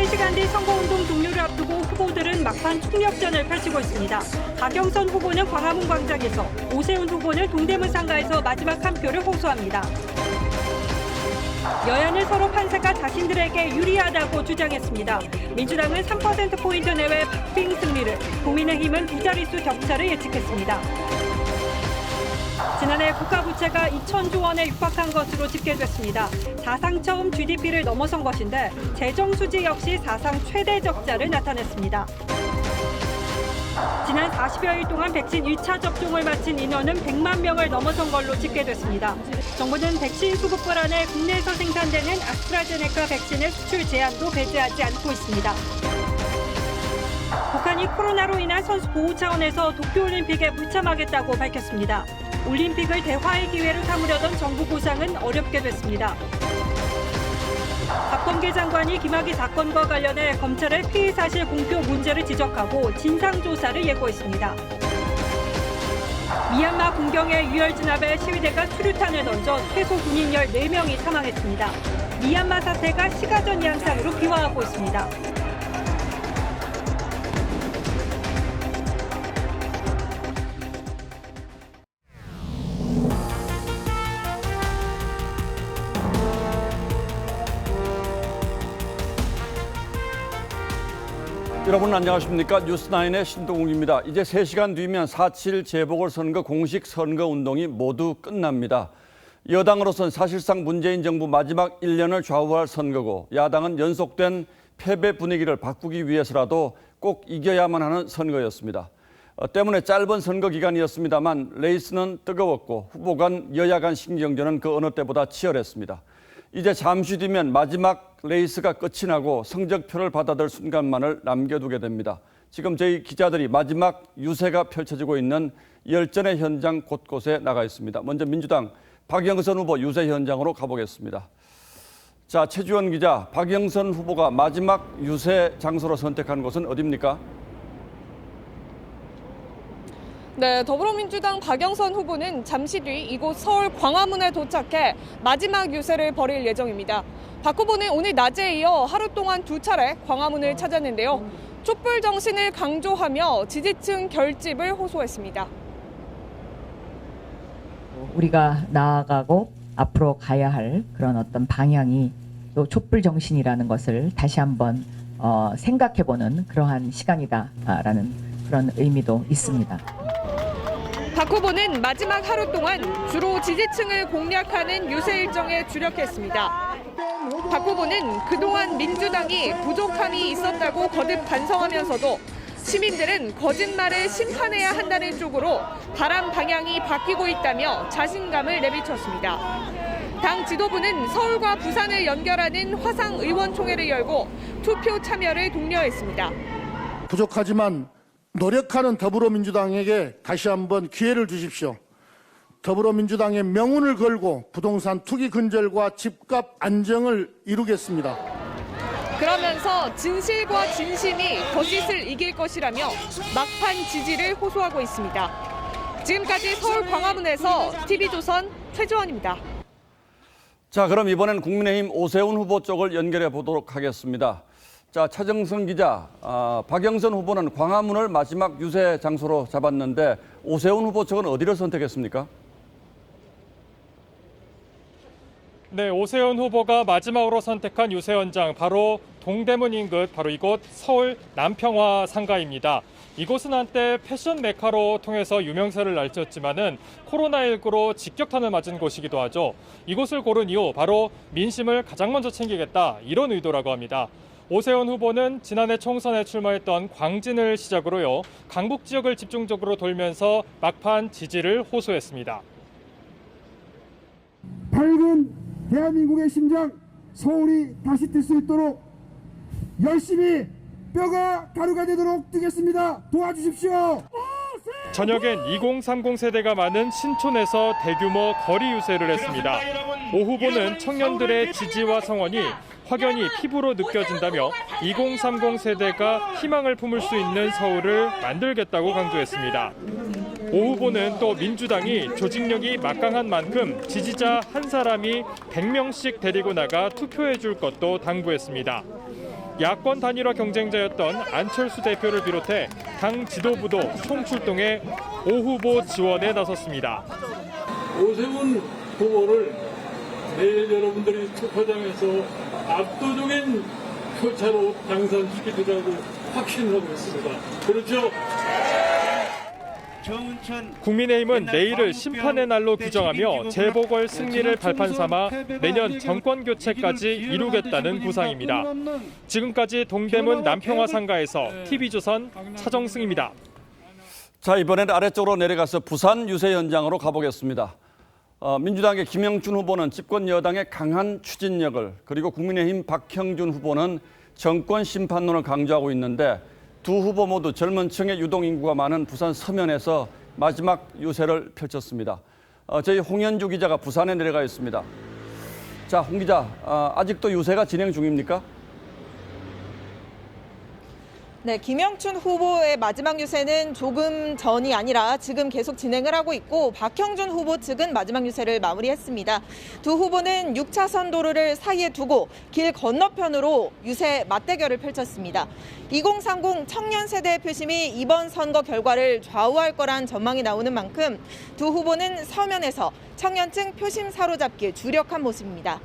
3시간 뒤 선거운동 종료를 앞두고 후보들은 막판 총력전을 펼치고 있습니다. 박영선 후보는 광화문 광장에서, 오세훈 후보는 동대문 상가에서 마지막 한 표를 호소합니다. 여야는 서로 판세가 자신들에게 유리하다고 주장했습니다. 민주당은 3%포인트 내외 박빙 승리를, 국민의힘은 두 자릿수 격차를 예측했습니다. 지난해 국가부채가 2천조 원에 육박한 것으로 집계됐습니다. 사상 처음 GDP를 넘어선 것인데 재정수지 역시 사상 최대 적자를 나타냈습니다. 지난 40여일 동안 백신 1차 접종을 마친 인원은 100만 명을 넘어선 걸로 집계됐습니다. 정부는 백신 수급 불안에 국내에서 생산되는 아스트라제네카 백신의 수출 제한도 배제하지 않고 있습니다. 북한이 코로나로 인한 선수 보호 차원에서 도쿄올림픽에 불참하겠다고 밝혔습니다. 올림픽을 대화의 기회로 삼으려던 정부 구상은 어렵게 됐습니다. 박범계 장관이 김학의 사건과 관련해 검찰의 피의 사실 공표 문제를 지적하고 진상조사를 예고했습니다. 미얀마 군경의 유혈 진압에 시위대가 수류탄을 던져 최소 군인 14명이 사망했습니다. 미얀마 사태가 시가전 양상으로 비화하고 있습니다. 여러분 안녕하십니까? 뉴스9의 신동욱입니다. 이제 3시간 뒤면 4.7 재보궐선거 공식 선거운동이 모두 끝납니다. 여당으로선 사실상 문재인 정부 마지막 1년을 좌우할 선거고, 야당은 연속된 패배 분위기를 바꾸기 위해서라도 꼭 이겨야만 하는 선거였습니다. 때문에 짧은 선거 기간이었습니다만 레이스는 뜨거웠고 후보 간 여야 간 신경전은 그 어느 때보다 치열했습니다. 이제 잠시 뒤면 마지막 레이스가 끝이 나고 성적표를 받아들 순간만을 남겨두게 됩니다. 지금 저희 기자들이 마지막 유세가 펼쳐지고 있는 열전의 현장 곳곳에 나가 있습니다. 먼저 민주당 박영선 후보 유세 현장으로 가보겠습니다. 자, 최주원 기자, 박영선 후보가 마지막 유세 장소로 선택한 곳은 어디입니까? 네, 더불어민주당 박영선 후보는 잠시 뒤 이곳 서울 광화문에 도착해 마지막 유세를 벌일 예정입니다. 박 후보는 오늘 낮에 이어 하루 동안 2차례 광화문을 찾았는데요. 촛불 정신을 강조하며 지지층 결집을 호소했습니다. 우리가 나아가고 앞으로 가야 할 그런 어떤 방향이 또 촛불 정신이라는 것을 다시 한번 생각해보는 그러한 시간이다라는 그런 의미도 있습니다. 박 후보는 마지막 하루 동안 주로 지지층을 공략하는 유세 일정에 주력했습니다. 박 후보는 그동안 민주당이 부족함이 있었다고 거듭 반성하면서도 시민들은 거짓말을 심판해야 한다는 쪽으로 바람 방향이 바뀌고 있다며 자신감을 내비쳤습니다. 당 지도부는 서울과 부산을 연결하는 화상의원총회를 열고 투표 참여를 독려했습니다. 부족하지만 노력하는 더불어민주당에게 다시 한번 기회를 주십시오. 더불어민주당의 명운을 걸고 부동산 투기 근절과 집값 안정을 이루겠습니다. 그러면서 진실과 진심이 거짓을 이길 것이라며 막판 지지를 호소하고 있습니다. 지금까지 서울 광화문에서 TV조선 최주원입니다. 자, 그럼 이번엔 국민의힘 오세훈 후보 쪽을 연결해 보도록 하겠습니다. 자, 차정선 기자, 박영선 후보는 광화문을 마지막 유세 장소로 잡았는데 오세훈 후보 측은 어디를 선택했습니까? 네, 오세훈 후보가 마지막으로 선택한 유세 현장, 바로 동대문 인근 바로 이곳 서울 남평화 상가입니다. 이곳은 한때 패션 메카로 통해서 유명세를 날렸지만은 코로나19로 직격탄을 맞은 곳이기도 하죠. 이곳을 고른 이유, 바로 민심을 가장 먼저 챙기겠다, 이런 의도라고 합니다. 오세훈 후보는 지난해 총선에 출마했던 광진을 시작으로요, 강북 지역을 집중적으로 돌면서 막판 지지를 호소했습니다. 밝은 대한민국의 심장 서울이 다시 뛸 수 있도록 열심히 뼈가 가루가 되도록 뛰겠습니다. 도와주십시오. 저녁엔 2030 세대가 많은 신촌에서 대규모 거리 유세를 했습니다. 오 후보는 청년들의 지지와 성원이 확연히 피부로 느껴진다며 2030 세대가 희망을 품을 수 있는 서울을 만들겠다고 강조했습니다. 오 후보는 또 민주당이 조직력이 막강한 만큼 지지자 한 사람이 100명씩 데리고 나가 투표해 줄 것도 당부했습니다. 야권 단일화 경쟁자였던 안철수 대표를 비롯해 당 지도부도 총출동해 오 후보 지원에 나섰습니다. 오세훈 후보를 내일 여러분들이 투표장에서 압도적인 표차로 당선시키리라고 확신하고 있습니다. 그렇죠? 국민의힘은 내일을 심판의 날로 규정하며 재보궐 승리를 발판 삼아 내년 정권 교체까지 이루겠다는 구상입니다. 지금까지 동대문 남평화 상가에서 TV조선 차정승입니다. 자, 이번에는 아래쪽으로 내려가서 부산 유세 현장으로 가보겠습니다. 민주당의 김영춘 후보는 집권 여당의 강한 추진력을, 그리고 국민의힘 박형준 후보는 정권 심판론을 강조하고 있는데, 두 후보 모두 젊은 층의 유동인구가 많은 부산 서면에서 마지막 유세를 펼쳤습니다. 저희 홍현주 기자가 부산에 내려가 있습니다. 자, 홍 기자, 아직도 유세가 진행 중입니까? 네, 김영춘 후보의 마지막 유세는 조금 전이 아니라 지금 계속 진행을 하고 있고, 박형준 후보 측은 마지막 유세를 마무리했습니다. 두 후보는 6차선 도로를 사이에 두고 길 건너편으로 유세 맞대결을 펼쳤습니다. 2030 청년 세대의 표심이 이번 선거 결과를 좌우할 거란 전망이 나오는 만큼 두 후보는 서면에서 청년층 표심 사로잡기에 주력한 모습입니다.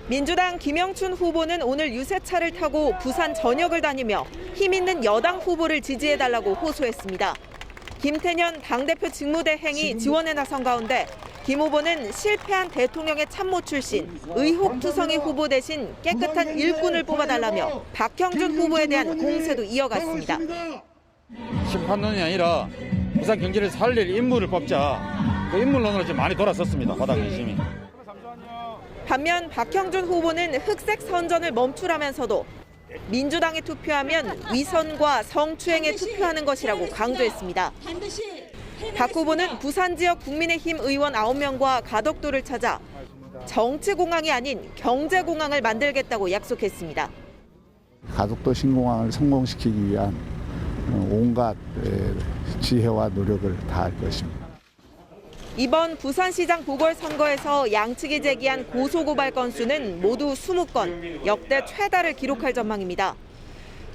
민주당 김영춘 후보는 오늘 유세차를 타고 부산 전역을 다니며 힘 있는 여당 후보를 지지해달라고 호소했습니다. 김태년 당대표 직무대행이 지원에 나선 가운데 김 후보는 실패한 대통령의 참모 출신 의혹투성이 후보 대신 깨끗한 일꾼을 뽑아달라며 박형준 후보에 대한 공세도 이어갔습니다. 심판론이 아니라 부산 경제를 살릴 인물을 뽑자. 그 인물론으로 좀 많이 돌아섰습니다. 바닥 민심이. 반면 박형준 후보는 흑색 선전을 멈추라면서도 민주당에 투표하면 위선과 성추행에 투표하는 것이라고 강조했습니다. 박 후보는 부산 지역 국민의힘 의원 9명과 가덕도를 찾아 정치공항이 아닌 경제공항을 만들겠다고 약속했습니다. 가덕도 신공항을 성공시키기 위한 온갖 지혜와 노력을 다할 것입니다. 이번 부산시장 보궐선거에서 양측이 제기한 고소고발 건수는 모두 20건, 역대 최다를 기록할 전망입니다.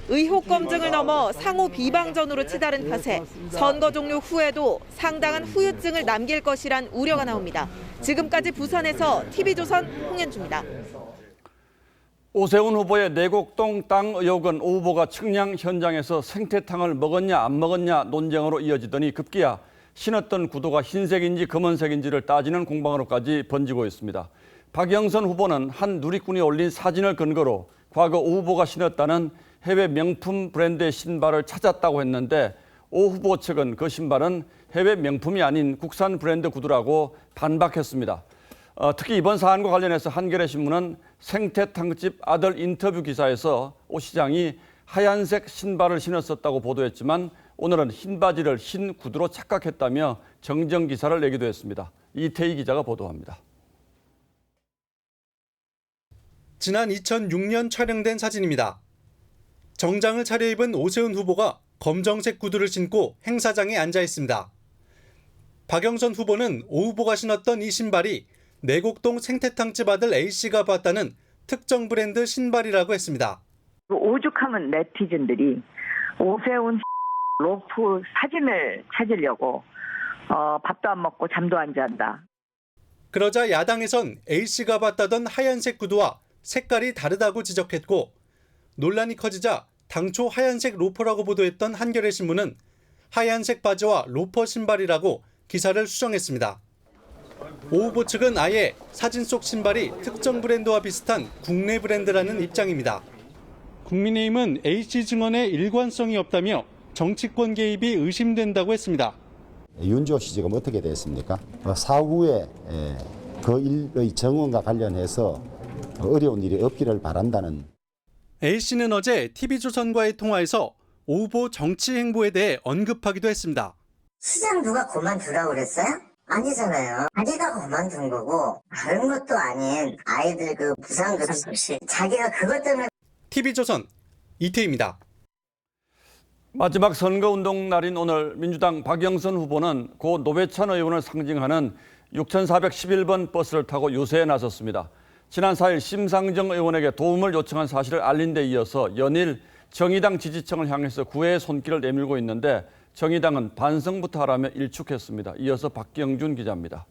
의혹 검증을 넘어 상호 비방전으로 치달은 탓에 선거 종료 후에도 상당한 후유증을 남길 것이란 우려가 나옵니다. 지금까지 부산에서 TV조선 홍현주입니다. 오세훈 후보의 내곡동 땅 의혹은 오 후보가 측량 현장에서 생태탕을 먹었냐 안 먹었냐 논쟁으로 이어지더니 급기야 신었던 구두가 흰색인지 검은색인지를 따지는 공방으로까지 번지고 있습니다. 박영선 후보는 한 누리꾼이 올린 사진을 근거로 과거 오 후보가 신었다는 해외 명품 브랜드의 신발을 찾았다고 했는데, 오 후보 측은 그 신발은 해외 명품이 아닌 국산 브랜드 구두라고 반박했습니다. 특히 이번 사안과 관련해서 한겨레신문은 생태탕집 아들 인터뷰 기사에서 오 시장이 하얀색 신발을 신었었다고 보도했지만, 오늘은 흰 바지를 흰 구두로 착각했다며 정정 기사를 내기도 했습니다. 이태희 기자가 보도합니다. 지난 2006년 촬영된 사진입니다. 정장을 차려입은 오세훈 후보가 검정색 구두를 신고 행사장에 앉아 있습니다. 박영선 후보는 오 후보가 신었던 이 신발이 내곡동 생태탕집 아들 A씨가 봤다는 특정 브랜드 신발이라고 했습니다. 오죽하면 네티즌들이 오세훈 로프 사진을 찾으려고 밥도 안 먹고 잠도 안 잔다. 그러자 야당에선 A씨가 봤다던 하얀색 구두와 색깔이 다르다고 지적했고, 논란이 커지자 당초 하얀색 로퍼라고 보도했던 한겨레신문은 하얀색 바지와 로퍼 신발이라고 기사를 수정했습니다. 오 후보 측은 아예 사진 속 신발이 특정 브랜드와 비슷한 국내 브랜드라는 입장입니다. 국민의힘은 A씨 증언에 일관성이 없다며 정치권 개입이 의심된다고 했습니다. 윤주호 씨 지금 어떻게 됐습니까? 사후에 그 일의 정원과 관련해서 어려운 일이 없기를 바란다는. A씨는 어제 TV조선과의 통화에서 오 후보 정치 행보에 대해 언급하기도 했습니다. 시장 누가 그만두라고 그랬어요? 아니잖아요. 자기가 그만둔 거고 다른 것도 아닌 아이들 그 부상금 없이 자기가 그것 때문에. TV조선 이태희입니다. 마지막 선거운동 날인 오늘 민주당 박영선 후보는 고 노회찬 의원을 상징하는 6411번 버스를 타고 유세에 나섰습니다. 지난 4일 심상정 의원에게 도움을 요청한 사실을 알린 데 이어서 연일 정의당 지지층을 향해서 구애의 손길을 내밀고 있는데 정의당은 반성부터 하라며 일축했습니다. 이어서 박경준 기자입니다.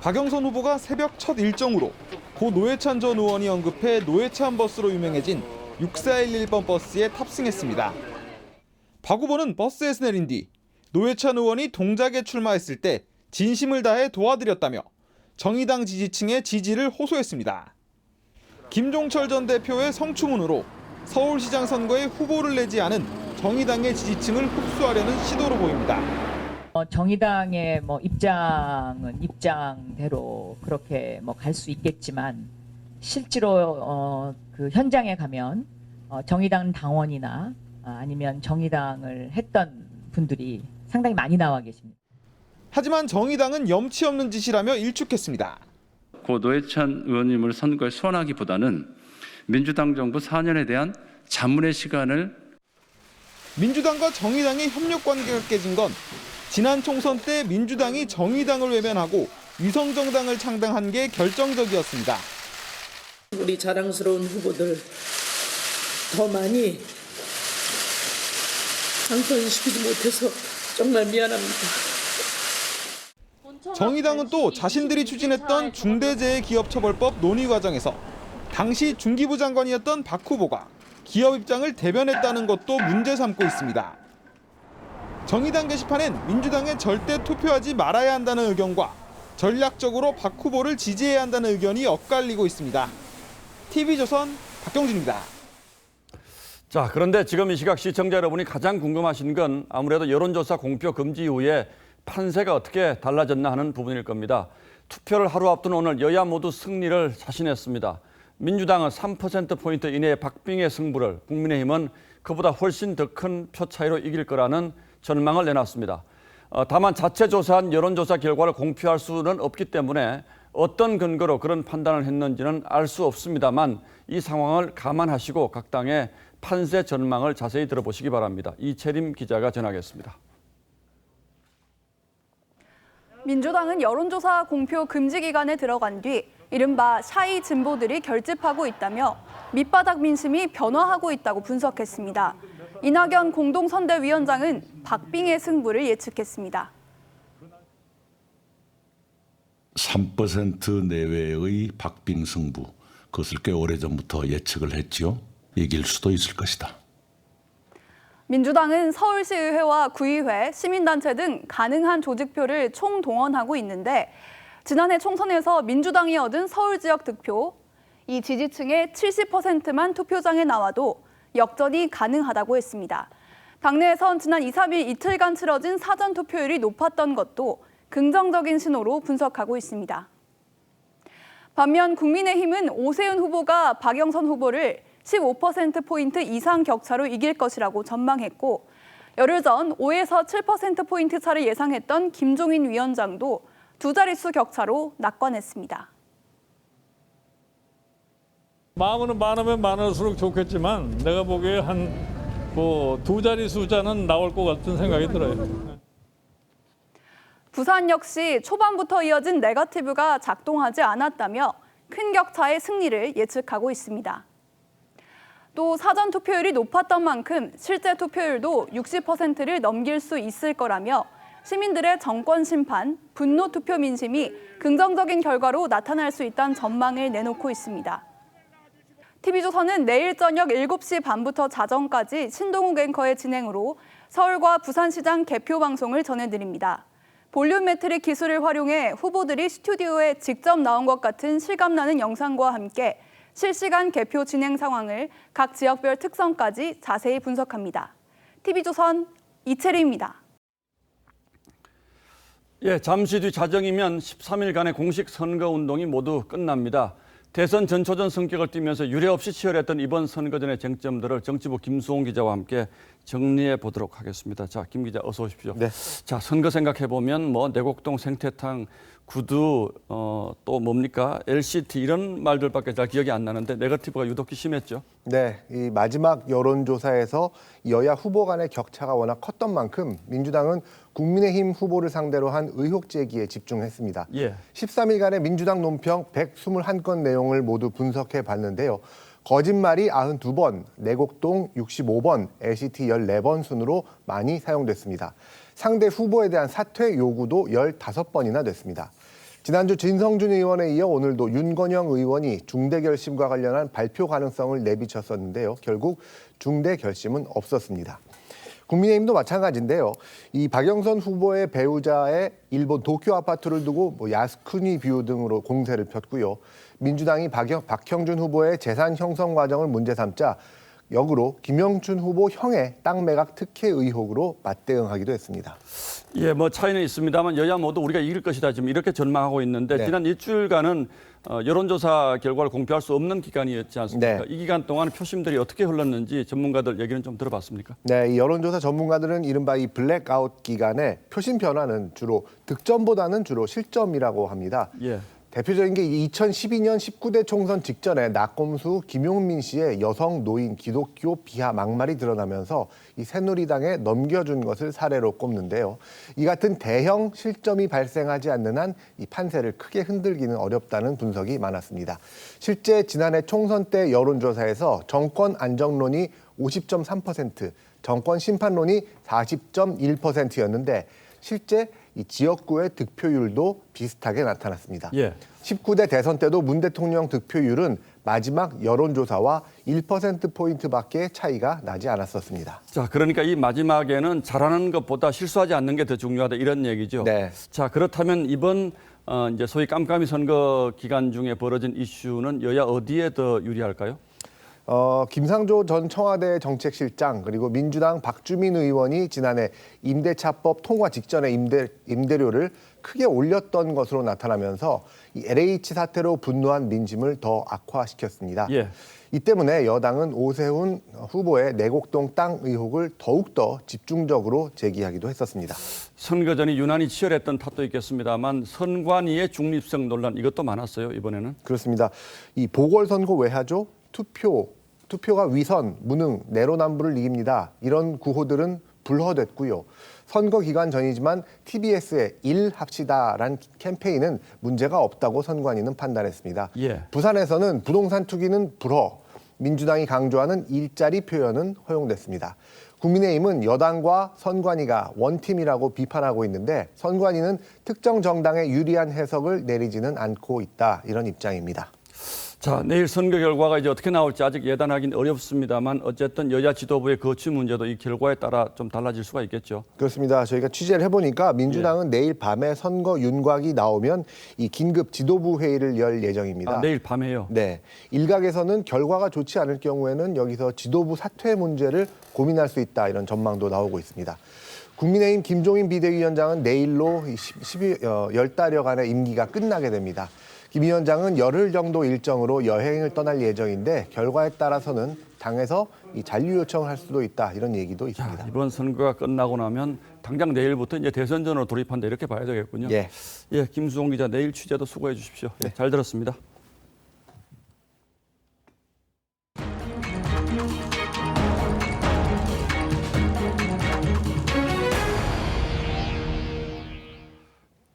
박영선 후보가 새벽 첫 일정으로 고 노회찬 전 의원이 언급해 노회찬 버스로 유명해진 6411번 버스에 탑승했습니다. 박 후보는 버스에서 내린 뒤 노회찬 의원이 동작에 출마했을 때 진심을 다해 도와드렸다며 정의당 지지층의 지지를 호소했습니다. 김종철 전 대표의 성추문으로 서울시장 선거에 후보를 내지 않은 정의당의 지지층을 흡수하려는 시도로 보입니다. 정의당의 입장은 입장대로 그렇게 갈 수 있겠지만 실제로 그 현장에 가면 정의당 당원이나 아니면 정의당을 했던 분들이 상당히 많이 나와 계십니다. 하지만 정의당은 염치 없는 짓이라며 일축했습니다. 고 노회찬 의원님을 선거에 소환하기보다는 민주당 정부 4년에 대한 자문의 시간을 민주당과 정의당의 협력 관계가 깨진 건 지난 총선 때 민주당이 정의당을 외면하고 위성정당을 창당한 게 결정적이었습니다. 우리 자랑스러운 후보들 더 많이 당선시키지 못해서 정말 미안합니다. 정의당은 또 자신들이 추진했던 중대재해기업처벌법 논의 과정에서 당시 중기부 장관이었던 박 후보가 기업 입장을 대변했다는 것도 문제 삼고 있습니다. 정의당 게시판엔 민주당에 절대 투표하지 말아야 한다는 의견과 전략적으로 박 후보를 지지해야 한다는 의견이 엇갈리고 있습니다. TV조선 박경준입니다. 자, 그런데 지금 이 시각 시청자 여러분이 가장 궁금하신 건 아무래도 여론조사 공표 금지 이후에 판세가 어떻게 달라졌나 하는 부분일 겁니다. 투표를 하루 앞둔 오늘 여야 모두 승리를 자신했습니다. 민주당은 3%포인트 이내의 박빙의 승부를, 국민의힘은 그보다 훨씬 더 큰 표 차이로 이길 거라는 전망을 내놨습니다. 다만 자체 조사한 여론조사 결과를 공표할 수는 없기 때문에 어떤 근거로 그런 판단을 했는지는 알 수 없습니다만 이 상황을 감안하시고 각 당의 판세 전망을 자세히 들어보시기 바랍니다. 이채림 기자가 전하겠습니다. 민주당은 여론조사 공표 금지 기간에 들어간 뒤 이른바 샤이 진보들이 결집하고 있다며 밑바닥 민심이 변화하고 있다고 분석했습니다. 이낙연 공동선대위원장은 박빙의 승부를 예측했습니다. 3% 내외의 박빙 승부, 그것을 꽤 오래전부터 예측을 했지요. 이길 수도 있을 것이다. 민주당은 서울시의회와 구의회, 시민단체 등 가능한 조직표를 총동원하고 있는데 지난해 총선에서 민주당이 얻은 서울 지역 득표, 이 지지층의 70%만 투표장에 나와도 역전이 가능하다고 했습니다. 당내에선 지난 2, 3일 이틀간 치러진 사전 투표율이 높았던 것도 긍정적인 신호로 분석하고 있습니다. 반면 국민의힘은 오세훈 후보가 박영선 후보를 15%포인트 이상 격차로 이길 것이라고 전망했고 열흘 전 5에서 7%포인트 차를 예상했던 김종인 위원장도 두 자릿수 격차로 낙관했습니다. 마음은 많으면 많을수록 좋겠지만 내가 보기에 한 두 자리 숫자는 나올 것 같은 생각이 들어요. 부산 역시 초반부터 이어진 네거티브가 작동하지 않았다며 큰 격차의 승리를 예측하고 있습니다. 또 사전 투표율이 높았던 만큼 실제 투표율도 60%를 넘길 수 있을 거라며 시민들의 정권 심판, 분노 투표 민심이 긍정적인 결과로 나타날 수 있다는 전망을 내놓고 있습니다. TV조선은 내일 저녁 7시 반부터 자정까지 신동욱 앵커의 진행으로 서울과 부산시장 개표 방송을 전해드립니다. 볼륨 매트릭 기술을 활용해 후보들이 스튜디오에 직접 나온 것 같은 실감나는 영상과 함께 실시간 개표 진행 상황을 각 지역별 특성까지 자세히 분석합니다. TV조선 이채리입니다. 예, 잠시 뒤 자정이면 13일간의 공식 선거운동이 모두 끝납니다. 대선 전초전 성격을 띠면서 유례없이 치열했던 이번 선거전의 쟁점들을 정치부 김수홍 기자와 함께 정리해 보도록 하겠습니다. 자, 김 기자 어서 오십시오. 네. 자, 선거 생각해 보면 뭐 내곡동, 생태탕, 구두, 또 뭡니까 LCT 이런 말들밖에 잘 기억이 안 나는데 네거티브가 유독히 심했죠. 네, 이 마지막 여론조사에서 여야 후보 간의 격차가 워낙 컸던 만큼 민주당은 국민의힘 후보를 상대로 한 의혹 제기에 집중했습니다. 예. 13일간의 민주당 논평 121건 내용을 모두 분석해 봤는데요. 거짓말이 92번, 내곡동 65번, LCT 14번 순으로 많이 사용됐습니다. 상대 후보에 대한 사퇴 요구도 15번이나 됐습니다. 지난주 진성준 의원에 이어 오늘도 윤건영 의원이 중대 결심과 관련한 발표 가능성을 내비쳤었는데요. 결국 중대 결심은 없었습니다. 국민의힘도 마찬가지인데요. 이 박영선 후보의 배우자의 일본 도쿄 아파트를 두고 야스쿠니 뷰 등으로 공세를 폈고요. 민주당이 박형준 후보의 재산 형성 과정을 문제 삼자 역으로 김영춘 후보 형의 땅 매각 특혜 의혹으로 맞대응하기도 했습니다. 예, 뭐 차이는 있습니다만 여야 모두 우리가 이길 것이다 지금 이렇게 전망하고 있는데 지난 일주일간은 여론조사 결과를 공표할 수 없는 기간이었지 않습니까? 이 기간 동안 표심들이 어떻게 흘렀는지 전문가들 얘기는 좀 들어봤습니까? 네, 이 여론조사 전문가들은 이른바 이 블랙아웃 기간에 표심 변화는 주로 득점보다는 주로 실점이라고 합니다. 예. 대표적인 게 2012년 19대 총선 직전에 낙검수 김용민 씨의 여성 노인 기독교 비하 막말이 드러나면서 이 새누리당에 넘겨준 것을 사례로 꼽는데요. 이 같은 대형 실점이 발생하지 않는 한 이 판세를 크게 흔들기는 어렵다는 분석이 많았습니다. 실제 지난해 총선 때 여론조사에서 정권 안정론이 50.3%, 정권 심판론이 40.1%였는데 실제 이 지역구의 득표율도 비슷하게 나타났습니다. 예. 19대 대선 때도 문 대통령 득표율은 마지막 여론조사와 1%포인트밖에 차이가 나지 않았었습니다. 자, 그러니까 이 마지막에는 잘하는 것보다 실수하지 않는 게 더 중요하다 이런 얘기죠. 네. 자, 그렇다면 이번 이제 소위 깜깜이 선거 기간 중에 벌어진 이슈는 여야 어디에 더 유리할까요? 김상조 전 청와대 정책실장 그리고 민주당 박주민 의원이 지난해 임대차법 통과 직전에 임대료를 크게 올렸던 것으로 나타나면서 이 LH 사태로 분노한 민심을 더 악화시켰습니다. 예. 이 때문에 여당은 오세훈 후보의 내곡동 땅 의혹을 더욱더 집중적으로 제기하기도 했었습니다. 선거 전이 유난히 치열했던 탓도 있겠습니다만 선관위의 중립성 논란 이것도 많았어요, 이번에는. 그렇습니다. 이 보궐선거 외화조, 투표가 위선, 무능, 내로남불을 이깁니다. 이런 구호들은 불허됐고요. 선거 기간 전이지만 TBS의 일합시다라는 캠페인은 문제가 없다고 선관위는 판단했습니다. 예. 부산에서는 부동산 투기는 불허, 민주당이 강조하는 일자리 표현은 허용됐습니다. 국민의힘은 여당과 선관위가 원팀이라고 비판하고 있는데 선관위는 특정 정당에 유리한 해석을 내리지는 않고 있다 이런 입장입니다. 자, 내일 선거 결과가 이제 어떻게 나올지 아직 예단하기는 어렵습니다만 어쨌든 여야 지도부의 거취 문제도 이 결과에 따라 좀 달라질 수가 있겠죠. 그렇습니다. 저희가 취재를 해보니까 민주당은 내일 밤에 선거 윤곽이 나오면 이 긴급 지도부 회의를 열 예정입니다. 내일 밤에요? 네. 일각에서는 결과가 좋지 않을 경우에는 여기서 지도부 사퇴 문제를 고민할 수 있다 이런 전망도 나오고 있습니다. 국민의힘 김종인 비대위원장은 내일로 10달여간의 임기가 끝나게 됩니다. 김 위원장은 열흘 정도 일정으로 여행을 떠날 예정인데 결과에 따라서는 당에서 이 잔류 요청을 할 수도 있다 이런 얘기도 있습니다. 자, 이번 선거가 끝나고 나면 당장 내일부터 이제 대선전으로 돌입한다 이렇게 봐야 되겠군요. 예. 예, 김수홍 기자 내일 취재도 수고해 주십시오. 네. 잘 들었습니다.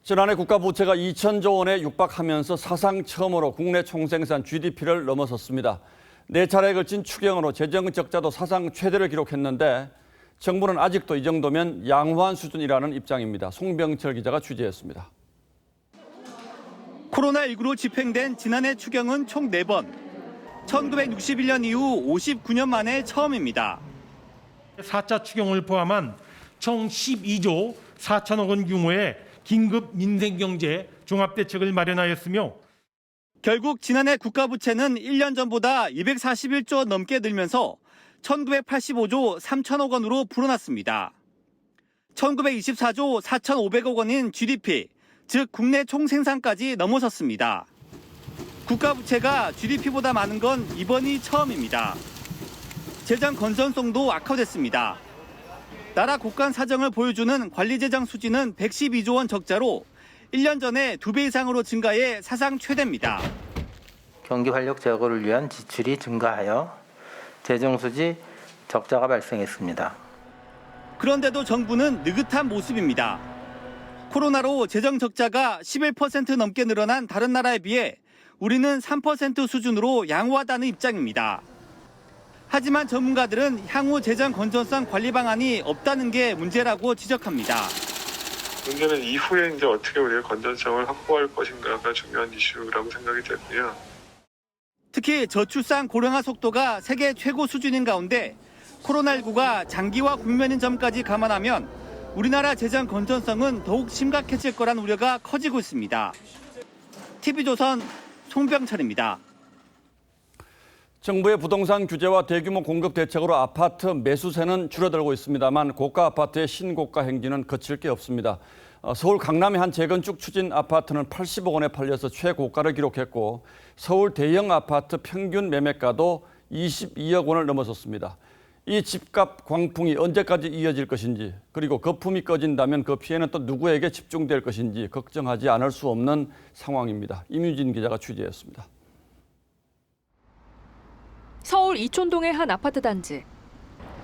지난해 국가 부채가 2,000조 원에 육박하면서 사상 처음으로 국내 총생산 GDP를 넘어섰습니다. 4차례에 걸친 추경으로 재정 적자도 사상 최대를 기록했는데 정부는 아직도 이 정도면 양호한 수준이라는 입장입니다. 송병철 기자가 취재했습니다. 코로나19로 집행된 지난해 추경은 총 4번. 1961년 이후 59년 만에 처음입니다. 4차 추경을 포함한 총 12조 4천억 원 규모의 긴급 민생경제 종합대책을 마련하였으며 결국 지난해 국가부채는 1년 전보다 241조 원 넘게 늘면서 1985조 3천억 원으로 불어났습니다. 1924조 4,500억 원인 GDP, 즉 국내 총생산까지 넘어섰습니다. 국가부채가 GDP보다 많은 건 이번이 처음입니다. 재정 건전성도 악화됐습니다. 나라 곳간 사정을 보여주는 관리재정 수지는 112조 원 적자로 1년 전에 2배 이상으로 증가해 사상 최대입니다. 경기 활력 제고를 위한 지출이 증가하여 재정수지 적자가 발생했습니다. 그런데도 정부는 느긋한 모습입니다. 코로나로 재정 적자가 11% 넘게 늘어난 다른 나라에 비해 우리는 3% 수준으로 양호하다는 입장입니다. 하지만 전문가들은 향후 재정 건전성 관리 방안이 없다는 게 문제라고 지적합니다. 문제는 이후에 이제 어떻게 우리가 건전성을 확보할 것인가가 중요한 이슈라고 생각이 되고요. 특히 저출산 고령화 속도가 세계 최고 수준인 가운데 코로나19가 장기화 국면인 점까지 감안하면 우리나라 재정 건전성은 더욱 심각해질 거란 우려가 커지고 있습니다. TV조선 송병철입니다. 정부의 부동산 규제와 대규모 공급 대책으로 아파트 매수세는 줄어들고 있습니다만 고가 아파트의 신고가 행진은 그칠 게 없습니다. 서울 강남의 한 재건축 추진 아파트는 80억 원에 팔려서 최고가를 기록했고 서울 대형 아파트 평균 매매가도 22억 원을 넘어섰습니다. 이 집값 광풍이 언제까지 이어질 것인지 그리고 거품이 꺼진다면 그 피해는 또 누구에게 집중될 것인지 걱정하지 않을 수 없는 상황입니다. 임유진 기자가 취재했습니다. 서울 이촌동의 한 아파트 단지.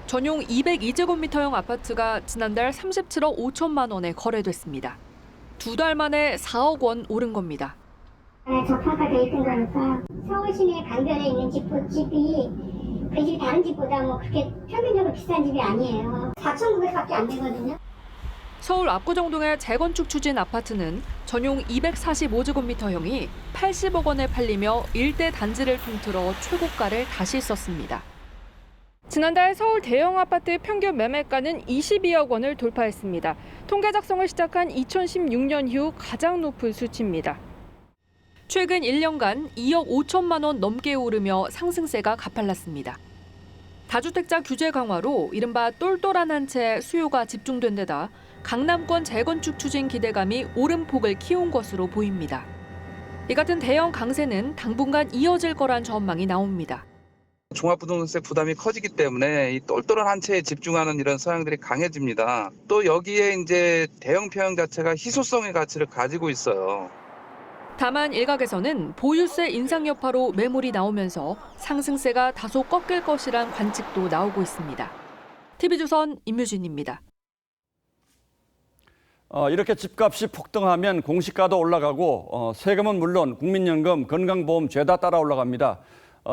전용 202제곱미터형 아파트가 지난달 37억 5천만 원에 거래됐습니다. 2달 만에 4억 원 오른 겁니다. 저평가 돼 있던 거니까 서울 시내 강변에 있는 집이 그 집이 다른 집보다 뭐 그렇게 평균적으로 비싼 집이 아니에요. 4,900밖에 안 되거든요. 서울 압구정동의 재건축 추진 아파트는 전용 245제곱미터형이 80억 원에 팔리며 일대 단지를 통틀어 최고가를 다시 썼습니다. 지난달 서울 대형 아파트의 평균 매매가는 22억 원을 돌파했습니다. 통계 작성을 시작한 2016년 이후 가장 높은 수치입니다. 최근 1년간 2억 5천만 원 넘게 오르며 상승세가 가팔랐습니다. 다주택자 규제 강화로 이른바 똘똘한 한 채 수요가 집중된 데다 강남권 재건축 추진 기대감이 오름폭을 키운 것으로 보입니다. 이 같은 대형 강세는 당분간 이어질 거란 전망이 나옵니다. 종합부동산세 부담이 커지기 때문에 이 똘똘한 한 채에 집중하는 이런 성향들이 강해집니다. 또 여기에 이제 대형 평형 자체가 희소성의 가치를 가지고 있어요. 다만 일각에서는 보유세 인상 여파로 매물이 나오면서 상승세가 다소 꺾일 것이란 관측도 나오고 있습니다. TV조선 임유진입니다. 이렇게 집값이 폭등하면 공시가도 올라가고 세금은 물론 국민연금, 건강보험 죄다 따라 올라갑니다.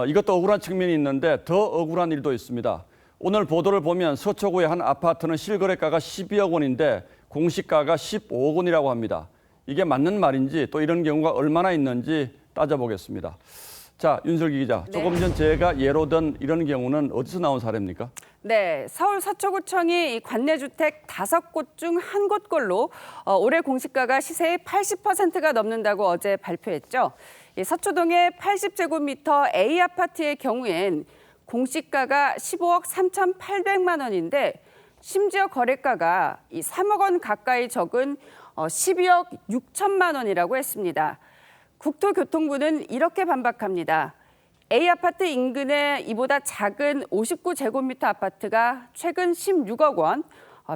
이것도 억울한 측면이 있는데 더 억울한 일도 있습니다. 오늘 보도를 보면 서초구의 한 아파트는 실거래가가 12억 원인데 공시가가 15억 원이라고 합니다. 이게 맞는 말인지 또 이런 경우가 얼마나 있는지 따져보겠습니다. 자, 윤슬기 기자, 조금 전 제가 예로 든 이런 경우는 어디서 나온 사례입니까? 네, 서울 서초구청이 이 관내주택 5곳 중 한 곳꼴로 올해 공시가가 시세의 80%가 넘는다고 어제 발표했죠. 이 서초동의 80제곱미터 A 아파트의 경우엔 공시가가 15억 3,800만 원인데 심지어 거래가가 이 3억 원 가까이 적은 12억 6천만 원이라고 했습니다. 국토교통부는 이렇게 반박합니다. A 아파트 인근에 이보다 작은 59제곱미터 아파트가 최근 16억 원,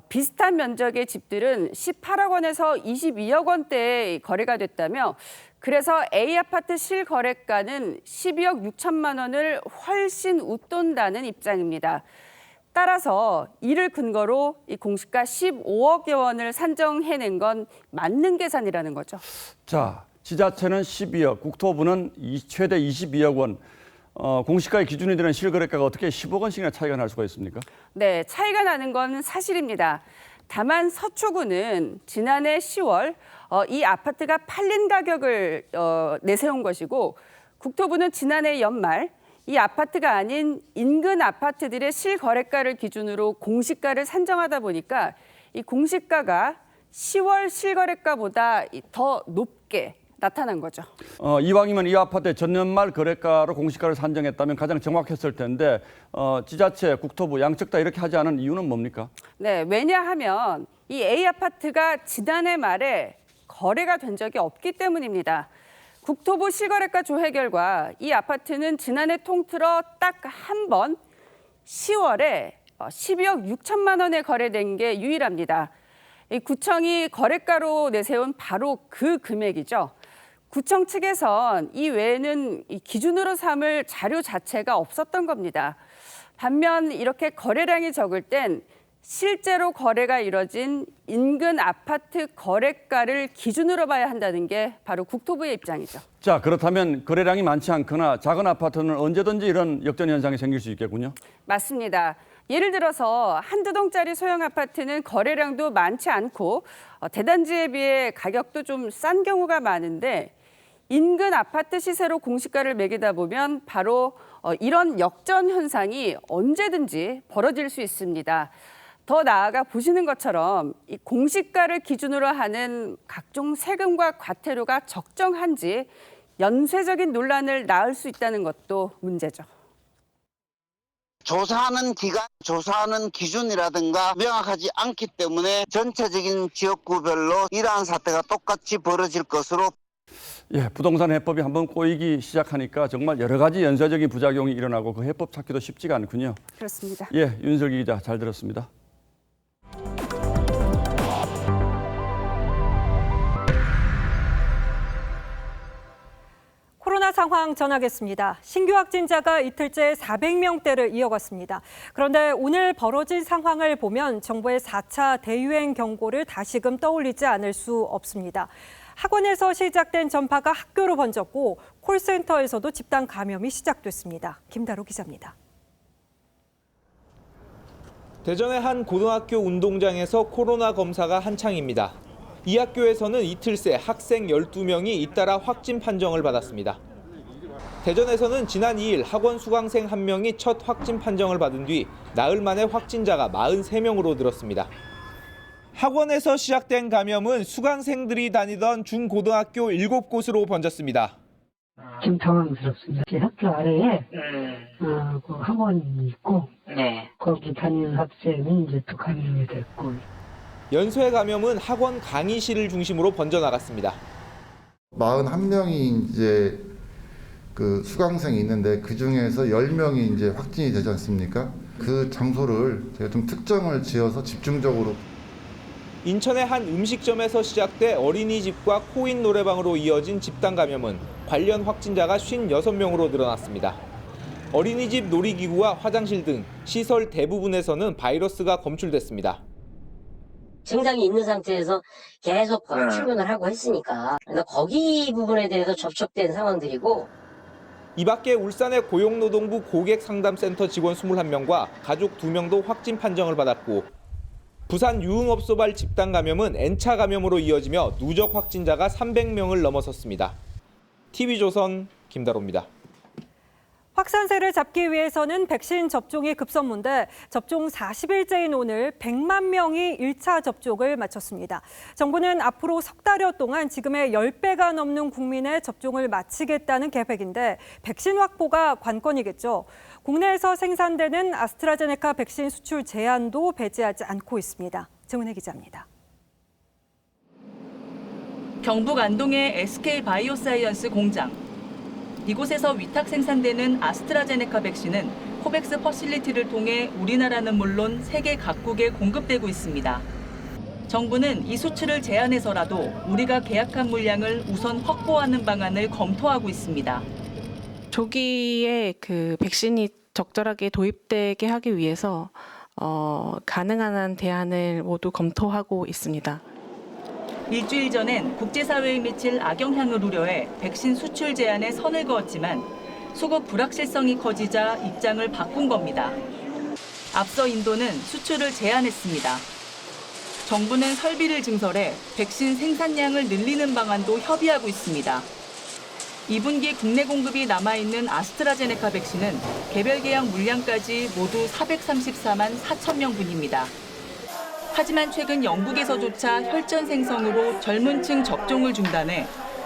비슷한 면적의 집들은 18억 원에서 22억 원대에 거래가 됐다며 그래서 A 아파트 실거래가는 12억 6천만 원을 훨씬 웃돈다는 입장입니다. 따라서 이를 근거로 이 공시가 15억여 원을 산정해낸 건 맞는 계산이라는 거죠. 자, 지자체는 12억, 국토부는 최대 22억 원. 공시가의 기준이 되는 실거래가가 어떻게 10억 원씩이나 차이가 날 수가 있습니까? 네, 차이가 나는 건 사실입니다. 다만 서초구는 지난해 10월 이 아파트가 팔린 가격을 내세운 것이고 국토부는 지난해 연말 이 아파트가 아닌 인근 아파트들의 실거래가를 기준으로 공시가를 산정하다 보니까 이 공시가가 10월 실거래가보다 더 높게 나타난 거죠. 이왕이면 이 아파트의 전년말 거래가로 공시가를 산정했다면 가장 정확했을 텐데 지자체, 국토부 양측 다 이렇게 하지 않은 이유는 뭡니까? 네, 왜냐하면 이 A 아파트가 지난해 말에 거래가 된 적이 없기 때문입니다. 국토부 실거래가 조회 결과 이 아파트는 지난해 통틀어 딱 한 번 10월에 12억 6천만 원에 거래된 게 유일합니다. 이 구청이 거래가로 내세운 바로 그 금액이죠. 구청 측에선 이 외에는 이 기준으로 삼을 자료 자체가 없었던 겁니다. 반면 이렇게 거래량이 적을 땐 실제로 거래가 이뤄진 인근 아파트 거래가를 기준으로 봐야 한다는 게 바로 국토부의 입장이죠. 자, 그렇다면 거래량이 많지 않거나 작은 아파트는 언제든지 이런 역전 현상이 생길 수 있겠군요. 맞습니다. 예를 들어서 한두 동짜리 소형 아파트는 거래량도 많지 않고 대단지에 비해 가격도 좀 싼 경우가 많은데 인근 아파트 시세로 공시가를 매기다 보면 바로 이런 역전 현상이 언제든지 벌어질 수 있습니다. 더 나아가 보시는 것처럼 이 공시가를 기준으로 하는 각종 세금과 과태료가 적정한지 연쇄적인 논란을 낳을 수 있다는 것도 문제죠. 조사하는 기간, 조사하는 기준이라든가 명확하지 않기 때문에 전체적인 지역구별로 이러한 사태가 똑같이 벌어질 것으로. 예, 부동산 해법이 한번 꼬이기 시작하니까 정말 여러 가지 연쇄적인 부작용이 일어나고 그 해법 찾기도 쉽지가 않군요. 그렇습니다. 예, 윤설기 기자 잘 들었습니다. 코로나 상황 전하겠습니다. 신규 확진자가 이틀째 400명대를 이어갔습니다. 그런데 오늘 벌어진 상황을 보면 정부의 4차 대유행 경고를 다시금 떠올리지 않을 수 없습니다. 학원에서 시작된 전파가 학교로 번졌고 콜센터에서도 집단 감염이 시작됐습니다. 김다로 기자입니다. 대전의 한 고등학교 운동장에서 코로나 검사가 한창입니다. 이 학교에서는 이틀 새 학생 12명이 잇따라 확진 판정을 받았습니다. 대전에서는 지난 2일 학원 수강생 1명이 첫 확진 판정을 받은 뒤 나흘 만에 확진자가 43명으로 늘었습니다. 학원에서 시작된 감염은 수강생들이 다니던 중고등학교 7곳으로 번졌습니다. 좀 당황스럽습니다. 제 학교 아래에 그 학원이 있고 거기 다니는 학생이 이제 또 감염이 됐고. 연쇄 감염은 학원 강의실을 중심으로 번져나갔습니다. 41명이 이제 그 수강생이 있는데 그 중에서 10명이 이제 확진이 되지 않습니까? 그 장소를 제가 좀 특정을 지어서 집중적으로. 인천의 한 음식점에서 시작돼 어린이집과 코인 노래방으로 이어진 집단 감염은 관련 확진자가 56명으로 늘어났습니다. 어린이집 놀이기구와 화장실 등 시설 대부분에서는 바이러스가 검출됐습니다. 증상이 있는 상태에서 계속 출근을 하고 했으니까 거기 부분에 대해서 접촉된 상황들이고. 이 밖에 울산의 고용노동부 고객상담센터 직원 21명과 가족 2명도 확진 판정을 받았고 부산 유흥업소발 집단 감염은 N차 감염으로 이어지며 누적 확진자가 300명을 넘어섰습니다. TV조선 김다로입니다. 확산세를 잡기 위해서는 백신 접종이 급선무인데 접종 40일째인 오늘 100만 명이 1차 접종을 마쳤습니다. 정부는 앞으로 석 달여 동안 지금의 10배가 넘는 국민의 접종을 마치겠다는 계획인데 백신 확보가 관건이겠죠. 국내에서 생산되는 아스트라제네카 백신 수출 제한도 배제하지 않고 있습니다. 정은혜 기자입니다. 경북 안동의 SK바이오사이언스 공장. 이곳에서 위탁 생산되는 아스트라제네카 백신은 코백스 퍼실리티를 통해 우리나라는 물론 세계 각국에 공급되고 있습니다. 정부는 이 수출을 제한해서라도 우리가 계약한 물량을 우선 확보하는 방안을 검토하고 있습니다. 조기에 그 백신이 적절하게 도입되게 하기 위해서 가능한 한 대안을 모두 검토하고 있습니다. 일주일 전엔 국제사회에 미칠 악영향을 우려해 백신 수출 제한에 선을 그었지만 수급 불확실성이 커지자 입장을 바꾼 겁니다. 앞서 인도는 수출을 제한했습니다. 정부는 설비를 증설해 백신 생산량을 늘리는 방안도 협의하고 있습니다. 2분기 국내 공급이 남아있는 아스트라제네카 백신은 개별 계약 물량까지 모두 434만 4천 명분입니다. 하지만 최근 영국에서조차 혈전 생성으로 젊은 층 접종을 중단해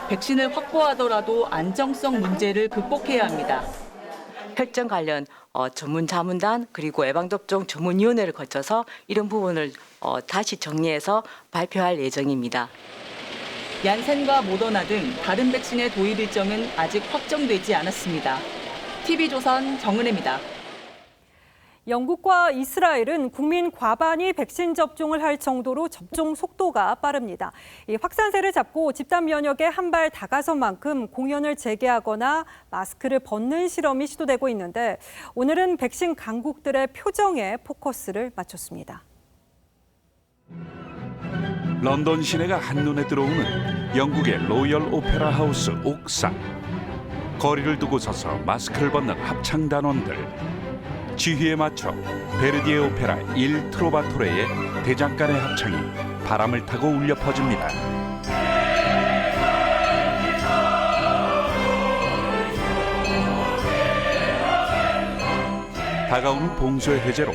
백신을 확보하더라도 안정성 문제를 극복해야 합니다. 혈전 관련 전문 자문단 그리고 예방접종 전문위원회를 거쳐서 이런 부분을 다시 정리해서 발표할 예정입니다. 얀센과 모더나 등 다른 백신의 도입 일정은 아직 확정되지 않았습니다. TV조선 정은혜입니다. 영국과 이스라엘은 국민 과반이 백신 접종을 할 정도로 접종 속도가 빠릅니다. 이 확산세를 잡고 집단 면역에 한 발 다가선 만큼 공연을 재개하거나 마스크를 벗는 실험이 시도되고 있는데 오늘은 백신 강국들의 표정에 포커스를 맞췄습니다. 런던 시내가 한눈에 들어오는 영국의 로열 오페라 하우스 옥상. 거리를 두고 서서 마스크를 벗는 합창단원들. 지휘에 맞춰 베르디에 오페라 일 트로바토레의 대장간의 합창이 바람을 타고 울려 퍼집니다. 다가오는 봉쇄 해제로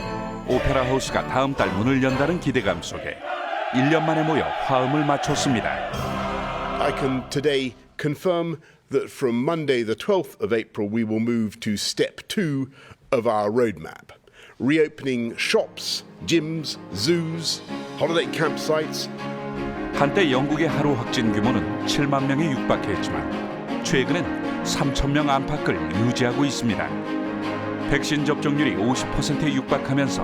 오페라 하우스가 다음 달 문을 연다는 기대감 속에 1년 만에 모여 화음을 맞췄습니다. I can today confirm that from Monday the 12th of April we will move to step 2 of our roadmap. Reopening shops, gyms, zoos, holiday campsites. 한때 영국의 하루 확진 규모는 7만 명에 육박했지만 최근엔 3천 명 안팎을 유지하고 있습니다. 백신 접종률이 50%에 육박하면서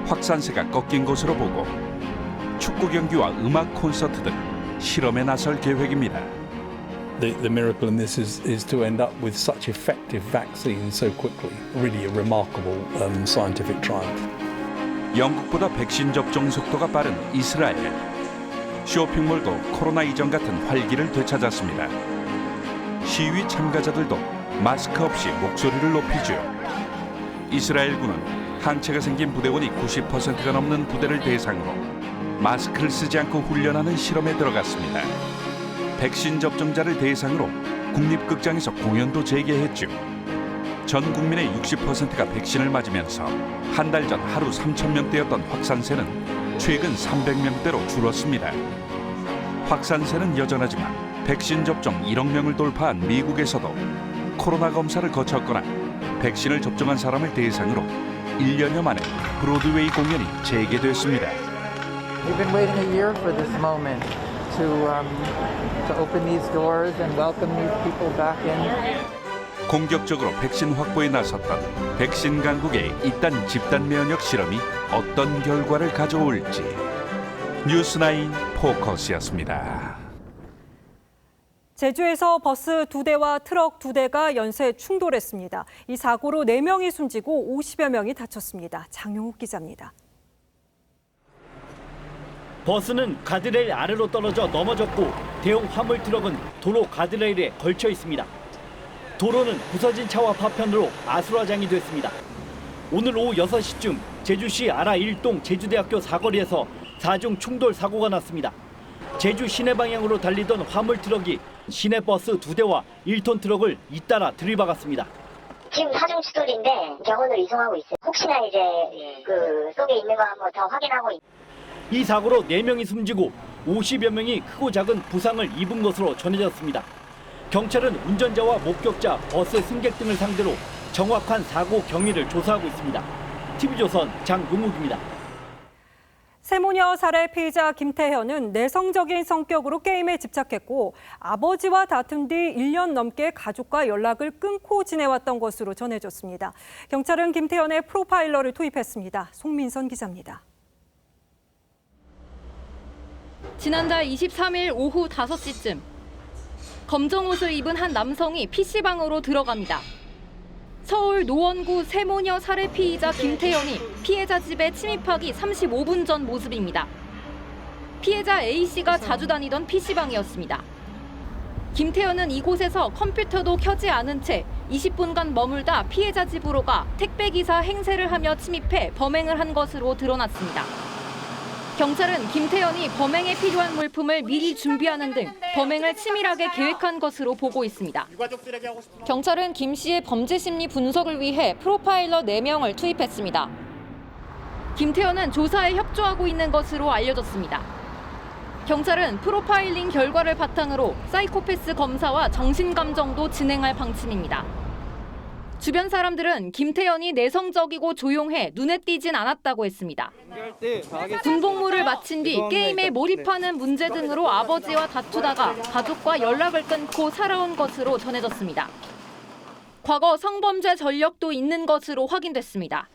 확산세가 꺾인 것으로 보고 축구 경기와 음악 콘서트 등 실험에 나설 계획입니다. The miracle in this is to end up with such effective vaccines so quickly. Really a remarkable scientific triumph. 영국보다 백신 접종 속도가 빠른 이스라엘. 쇼핑몰도 코로나 이전 같은 활기를 되찾았습니다. 시위 참가자들도 마스크 없이 목소리를 높이죠. 이스라엘군은 항체가 생긴 부대원이 90%가 넘는 부대를 대상으로 마스크를 쓰지 않고 훈련하는 실험에 들어갔습니다. 백신 접종자를 대상으로 국립극장에서 공연도 재개했죠. 전 국민의 60%가 백신을 맞으면서 한 달 전 하루 3,000명대였던 확산세는 최근 300명대로 줄었습니다. 확산세는 여전하지만 백신 접종 1억 명을 돌파한 미국에서도 코로나 검사를 거쳤거나 백신을 접종한 사람을 대상으로 1년여 만에 브로드웨이 공연이 재개됐습니다. We've been waiting a year for this moment to open these doors and welcome these people back in. 공격적으로 백신 확보에 나섰던 백신 강국의 이딴 집단 면역 실험이 어떤 결과를 가져올지. 뉴스9 포커스였습니다. 제주에서 버스 2대와 트럭 2대가 연쇄 충돌했습니다. 이 사고로 4명이 숨지고 50여 명이 다쳤습니다. 장용욱 기자입니다. 버스는 가드레일 아래로 떨어져 넘어졌고 대형 화물 트럭은 도로 가드레일에 걸쳐 있습니다. 도로는 부서진 차와 파편으로 아수라장이 됐습니다. 오늘 오후 6시쯤 제주시 아라 1동 제주대학교 사거리에서 4중 충돌 사고가 났습니다. 제주 시내 방향으로 달리던 화물 트럭이 시내버스 2대와 1톤 트럭을 잇따라 들이박았습니다. 지금 4중 충돌인데 병원으로 이송하고 있어요. 혹시나 이제 그 속에 있는 거 한번 더 확인하고 있습니다. 이 사고로 4명이 숨지고 50여 명이 크고 작은 부상을 입은 것으로 전해졌습니다. 경찰은 운전자와 목격자, 버스 승객 등을 상대로 정확한 사고 경위를 조사하고 있습니다. TV조선 장용욱입니다. 세모녀 살해 피의자 김태현은 내성적인 성격으로 게임에 집착했고 아버지와 다툰 뒤 1년 넘게 가족과 연락을 끊고 지내왔던 것으로 전해졌습니다. 경찰은 김태현의 프로파일러를 투입했습니다. 송민선 기자입니다. 지난달 23일 오후 5시쯤 검정 옷을 입은 한 남성이 PC방으로 들어갑니다. 서울 노원구 세모녀 살해 피의자 김태현이 피해자 집에 침입하기 35분 전 모습입니다. 피해자 A씨가 자주 다니던 PC방이었습니다. 김태현은 이곳에서 컴퓨터도 켜지 않은 채 20분간 머물다 피해자 집으로 가 택배기사 행세를 하며 침입해 범행을 한 것으로 드러났습니다. 경찰은 김태현이 범행에 필요한 물품을 미리 준비하는 등 범행을 치밀하게 계획한 것으로 보고 있습니다. 경찰은 김 씨의 범죄 심리 분석을 위해 프로파일러 4명을 투입했습니다. 김태현은 조사에 협조하고 있는 것으로 알려졌습니다. 경찰은 프로파일링 결과를 바탕으로 사이코패스 검사와 정신감정도 진행할 방침입니다. 주변 사람들은 김태현이 내성적이고 조용해 눈에 띄진 않았다고 했습니다. 군복무를 마친 뒤 게임에 몰입하는 문제 등으로 아버지와 다투다가 가족과 연락을 끊고 살아온 것으로 전해졌습니다. 과거 성범죄 전력도 있는 것으로 확인됐습니다.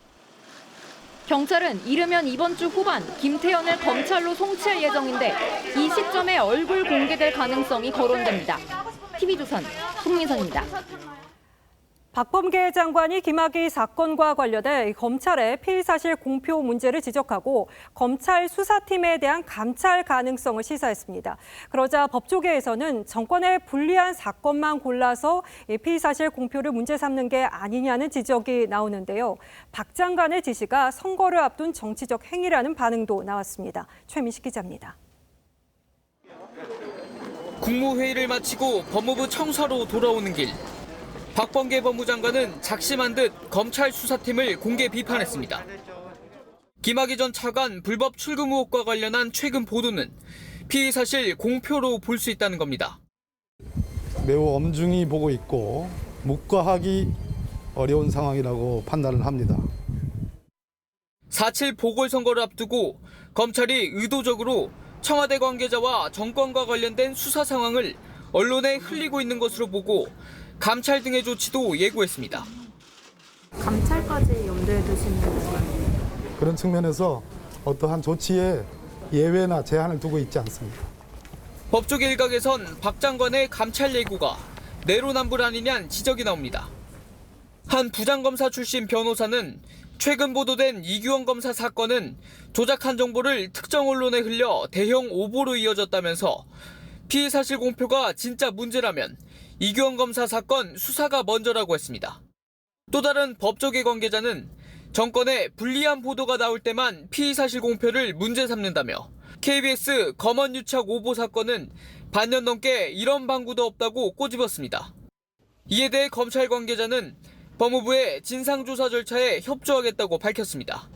경찰은 이르면 이번 주 후반 김태현을 검찰로 송치할 예정인데 이 시점에 얼굴 공개될 가능성이 거론됩니다. TV조선 송민선입니다. 박범계 장관이 김학의 사건과 관련해 검찰의 피의 사실 공표 문제를 지적하고 검찰 수사팀에 대한 감찰 가능성을 시사했습니다. 그러자 법조계에서는 정권에 불리한 사건만 골라서 피의 사실 공표를 문제 삼는 게 아니냐는 지적이 나오는데요. 박 장관의 지시가 선거를 앞둔 정치적 행위라는 반응도 나왔습니다. 최민식 기자입니다. 국무회의를 마치고 법무부 청사로 돌아오는 길. 박범계 법무장관은 작심한 듯 검찰 수사팀을 공개 비판했습니다. 김학의 전 차관 불법 출금 의혹과 관련한 최근 보도는 피의 사실 공표로 볼 수 있다는 겁니다. 매우 엄중히 보고 있고 묵과하기 어려운 상황이라고 판단을 합니다. 4.7 보궐선거를 앞두고 검찰이 의도적으로 청와대 관계자와 정권과 관련된 수사 상황을 언론에 흘리고 있는 것으로 보고 감찰 등의 조치도 예고했습니다. 감찰까지 염두에 두시는 건가요? 그런 측면에서 어떠한 조치에 예외나 제한을 두고 있지 않습니다. 법조계 일각에선 박 장관의 감찰 예고가 내로남불 아니냐는 지적이 나옵니다. 한 부장검사 출신 변호사는 최근 보도된 이규원 검사 사건은 조작한 정보를 특정 언론에 흘려 대형 오보로 이어졌다면서 피의 사실 공표가 진짜 문제라면 이규원 검사 사건 수사가 먼저라고 했습니다. 또 다른 법조계 관계자는 정권에 불리한 보도가 나올 때만 피의 사실 공표를 문제 삼는다며 KBS 검언유착 오보 사건은 반년 넘게 이런 방구도 없다고 꼬집었습니다. 이에 대해 검찰 관계자는 법무부의 진상조사 절차에 협조하겠다고 밝혔습니다.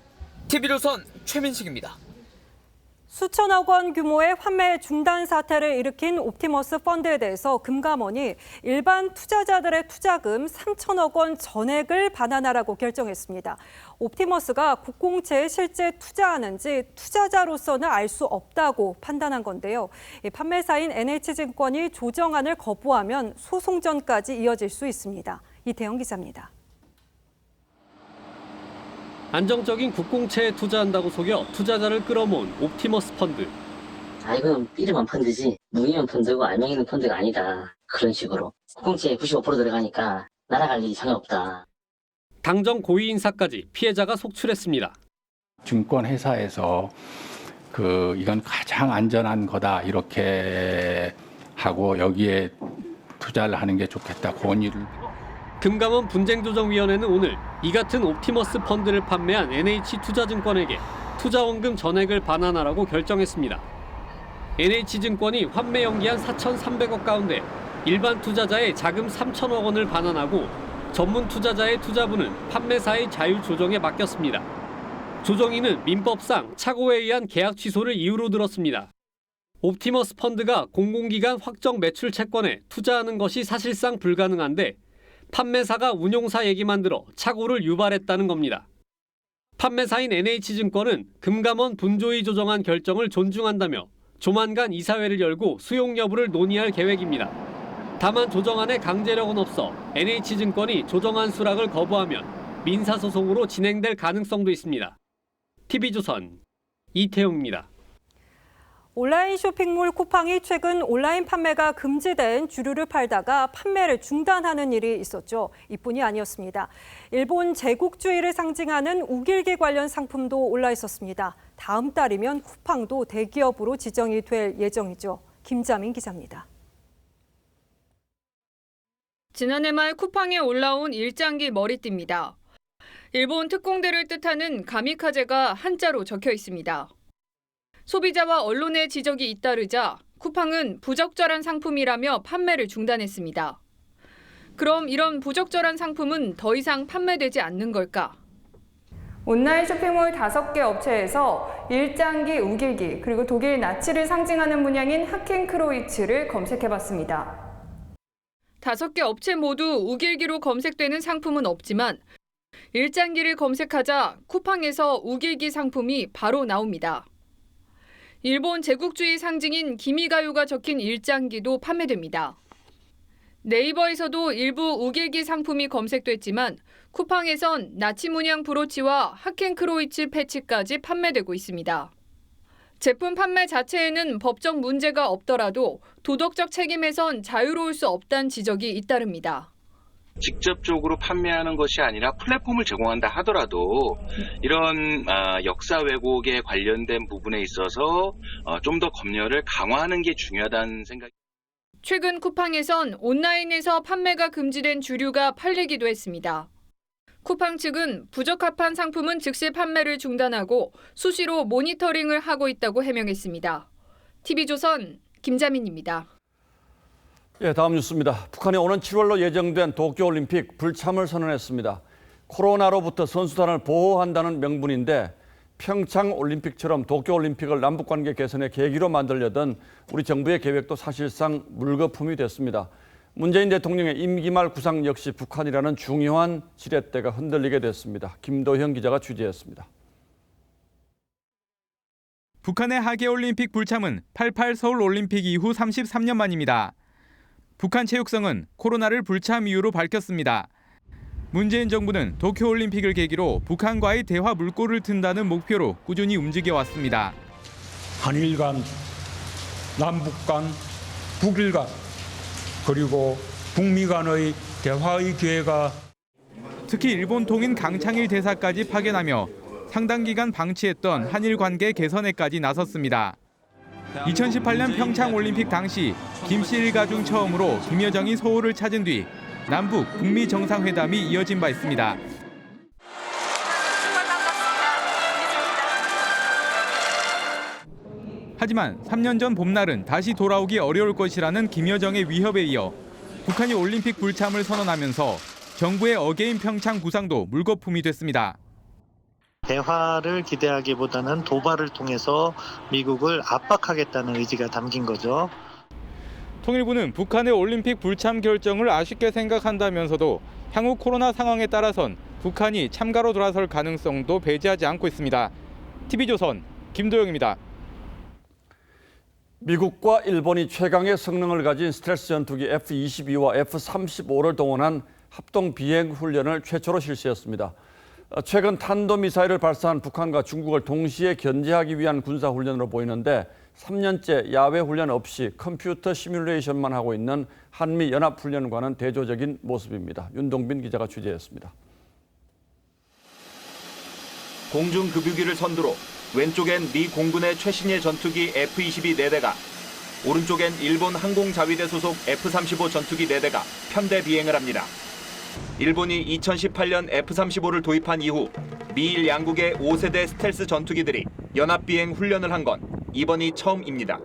TV조선 최민식입니다. 수천억 원 규모의 환매 중단 사태를 일으킨 옵티머스 펀드에 대해서 금감원이 일반 투자자들의 투자금 3천억 원 전액을 반환하라고 결정했습니다. 옵티머스가 국공채에 실제 투자하는지 투자자로서는 알 수 없다고 판단한 건데요. 판매사인 NH증권이 조정안을 거부하면 소송전까지 이어질 수 있습니다. 이태영 기자입니다. 안정적인 국공채에 투자한다고 속여 투자자를 끌어모은 옵티머스 펀드. 이건 삐름한 펀드지 무의미한 펀드고 알맹이 있는 펀드가 아니다. 그런 식으로. 국공채에 95% 들어가니까 날아갈 일이 전혀 없다. 당정 고위 인사까지 피해자가 속출했습니다. 증권회사에서 이건 가장 안전한 거다 이렇게 하고 여기에 투자를 하는 게 좋겠다 권유를. 금감원 분쟁조정위원회는 오늘 이 같은 옵티머스 펀드를 판매한 NH투자증권에게 투자원금 전액을 반환하라고 결정했습니다. NH증권이 환매 연기한 4,300억 가운데 일반 투자자의 자금 3천억 원을 반환하고 전문 투자자의 투자분은 판매사의 자유 조정에 맡겼습니다. 조정인은 민법상 착오에 의한 계약 취소를 이유로 들었습니다. 옵티머스 펀드가 공공기관 확정 매출 채권에 투자하는 것이 사실상 불가능한데 판매사가 운용사 얘기만 들어 착오를 유발했다는 겁니다. 판매사인 NH증권은 금감원 분조위 조정안 결정을 존중한다며 조만간 이사회를 열고 수용 여부를 논의할 계획입니다. 다만 조정안에 강제력은 없어 NH증권이 조정안 수락을 거부하면 민사소송으로 진행될 가능성도 있습니다. TV조선 이태용입니다. 온라인 쇼핑몰 쿠팡이 최근 온라인 판매가 금지된 주류를 팔다가 판매를 중단하는 일이 있었죠. 이뿐이 아니었습니다. 일본 제국주의를 상징하는 우길기 관련 상품도 올라 있었습니다. 다음 달이면 쿠팡도 대기업으로 지정이 될 예정이죠. 김자민 기자입니다. 지난해 말 쿠팡에 올라온 일장기 머리띠입니다. 일본 특공대를 뜻하는 가미카제가 한자로 적혀 있습니다. 소비자와 언론의 지적이 잇따르자 쿠팡은 부적절한 상품이라며 판매를 중단했습니다. 그럼 이런 부적절한 상품은 더 이상 판매되지 않는 걸까? 온라인 쇼핑몰 5개 업체에서 일장기, 우길기, 그리고 독일 나치를 상징하는 문양인 하켄크로이츠를 검색해봤습니다. 5개 업체 모두 우길기로 검색되는 상품은 없지만 일장기를 검색하자 쿠팡에서 우길기 상품이 바로 나옵니다. 일본 제국주의 상징인 기미가요가 적힌 일장기도 판매됩니다. 네이버에서도 일부 우길기 상품이 검색됐지만 쿠팡에선 나치 문양 브로치와 하켄크로이츠 패치까지 판매되고 있습니다. 제품 판매 자체에는 법적 문제가 없더라도 도덕적 책임에선 자유로울 수 없다는 지적이 잇따릅니다. 직접적으로 판매하는 것이 아니라 플랫폼을 제공한다 하더라도 이런 역사 왜곡에 관련된 부분에 있어서 좀 더 검열을 강화하는 게 중요하다는 생각이. 최근 쿠팡에선 온라인에서 판매가 금지된 주류가 팔리기도 했습니다. 쿠팡 측은 부적합한 상품은 즉시 판매를 중단하고 수시로 모니터링을 하고 있다고 해명했습니다. TV조선 김자민입니다. 예, 다음 뉴스입니다. 북한이 오는 7월로 예정된 도쿄올림픽 불참을 선언했습니다. 코로나로부터 선수단을 보호한다는 명분인데 평창올림픽처럼 도쿄올림픽을 남북관계 개선의 계기로 만들려던 우리 정부의 계획도 사실상 물거품이 됐습니다. 문재인 대통령의 임기 말 구상 역시 북한이라는 중요한 지렛대가 흔들리게 됐습니다. 김도형 기자가 취재했습니다. 북한의 하계올림픽 불참은 88 서울올림픽 이후 33년 만입니다. 북한 체육성은 코로나를 불참 이유로 밝혔습니다. 문재인 정부는 도쿄올림픽을 계기로 북한과의 대화 물꼬를 튼다는 목표로 꾸준히 움직여 왔습니다. 한일 간, 남북 간, 북일 간, 그리고 북미 간의 대화의 기회가 특히 일본 통인 강창일 대사까지 파견하며 상당 기간 방치했던 한일 관계 개선에까지 나섰습니다. 2018년 평창올림픽 당시 김씨 일가 중 처음으로 김여정이 서울을 찾은 뒤 남북, 북미 정상회담이 이어진 바 있습니다. 하지만 3년 전 봄날은 다시 돌아오기 어려울 것이라는 김여정의 위협에 이어 북한이 올림픽 불참을 선언하면서 정부의 어게인 평창 구상도 물거품이 됐습니다. 대화를 기대하기보다는 도발을 통해서 미국을 압박하겠다는 의지가 담긴 거죠. 통일부는 북한의 올림픽 불참 결정을 아쉽게 생각한다면서도 향후 코로나 상황에 따라선 북한이 참가로 돌아설 가능성도 배제하지 않고 있습니다. TV조선 김도영입니다. 미국과 일본이 최강의 성능을 가진 스텔스 전투기 F-22와 F-35를 동원한 합동 비행 훈련을 최초로 실시했습니다. 최근 탄도미사일을 발사한 북한과 중국을 동시에 견제하기 위한 군사훈련으로 보이는데 3년째 야외 훈련 없이 컴퓨터 시뮬레이션만 하고 있는 한미 연합훈련과는 대조적인 모습입니다. 윤동빈 기자가 취재했습니다. 공중급유기를 선두로 왼쪽엔 미 공군의 최신의 전투기 F-22 4대가, 오른쪽엔 일본 항공자위대 소속 F-35 전투기 4대가 편대 비행을 합니다. 일본이 2018년 F-35를 도입한 이후 미일 양국의 5세대 스텔스 전투기들이 연합비행 훈련을 한 건 이번이 처음입니다.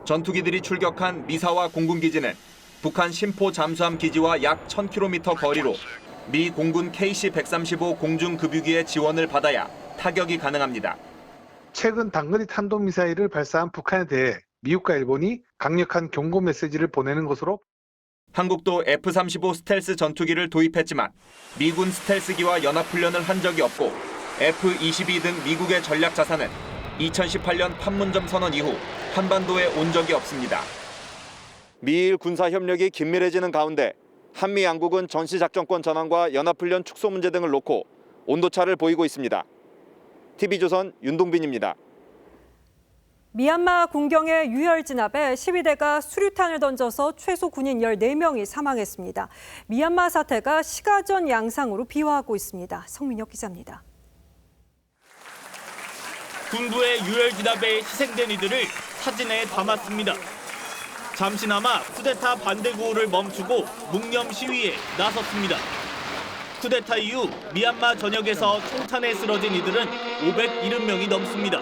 전투기들이 출격한 미사와 공군기지는 북한 심포 잠수함 기지와 약 1000km 거리로 미 공군 KC-135 공중급유기의 지원을 받아야 타격이 가능합니다. 최근 단거리 탄도미사일을 발사한 북한에 대해 미국과 일본이 강력한 경고 메시지를 보내는 것으로 한국도 F-35 스텔스 전투기를 도입했지만 미군 스텔스기와 연합훈련을 한 적이 없고 F-22 등 미국의 전략 자산은 2018년 판문점 선언 이후 한반도에 온 적이 없습니다. 미일 군사 협력이 긴밀해지는 가운데 한미 양국은 전시작전권 전환과 연합훈련 축소 문제 등을 놓고 온도차를 보이고 있습니다. TV조선 윤동빈입니다. 미얀마 군경의 유혈 진압에 시위대가 수류탄을 던져서 최소 군인 14명이 사망했습니다. 미얀마 사태가 시가전 양상으로 비화하고 있습니다. 성민혁 기자입니다. 군부의 유혈 진압에 희생된 이들을 사진에 담았습니다. 잠시나마 쿠데타 반대 구호를 멈추고 묵념 시위에 나섰습니다. 쿠데타 이후 미얀마 전역에서 총탄에 쓰러진 이들은 570명이 넘습니다.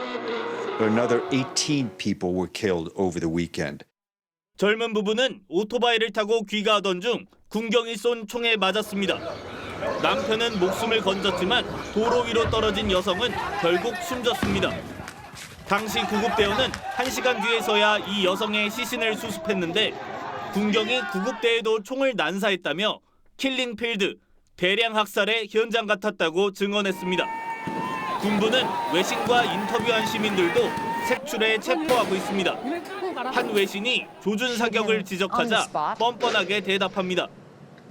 Another 18 people were killed over the weekend. 젊은 부부는 오토바이를 타고 귀가하던 중 군경이 쏜 총에 맞았습니다. 남편은 목숨을 건졌지만 도로 위로 떨어진 여성은 결국 숨졌습니다. 당시 구급대원은 1시간 뒤에서야 이 여성의 시신을 수습했는데 군경이 구급대에도 총을 난사했다며 킬링필드, 대량 학살의 현장 같았다고 증언했습니다. 군부는 외신과 인터뷰한 시민들도 색출해 체포하고 있습니다. 한 외신이 조준 사격을 지적하자 뻔뻔하게 대답합니다.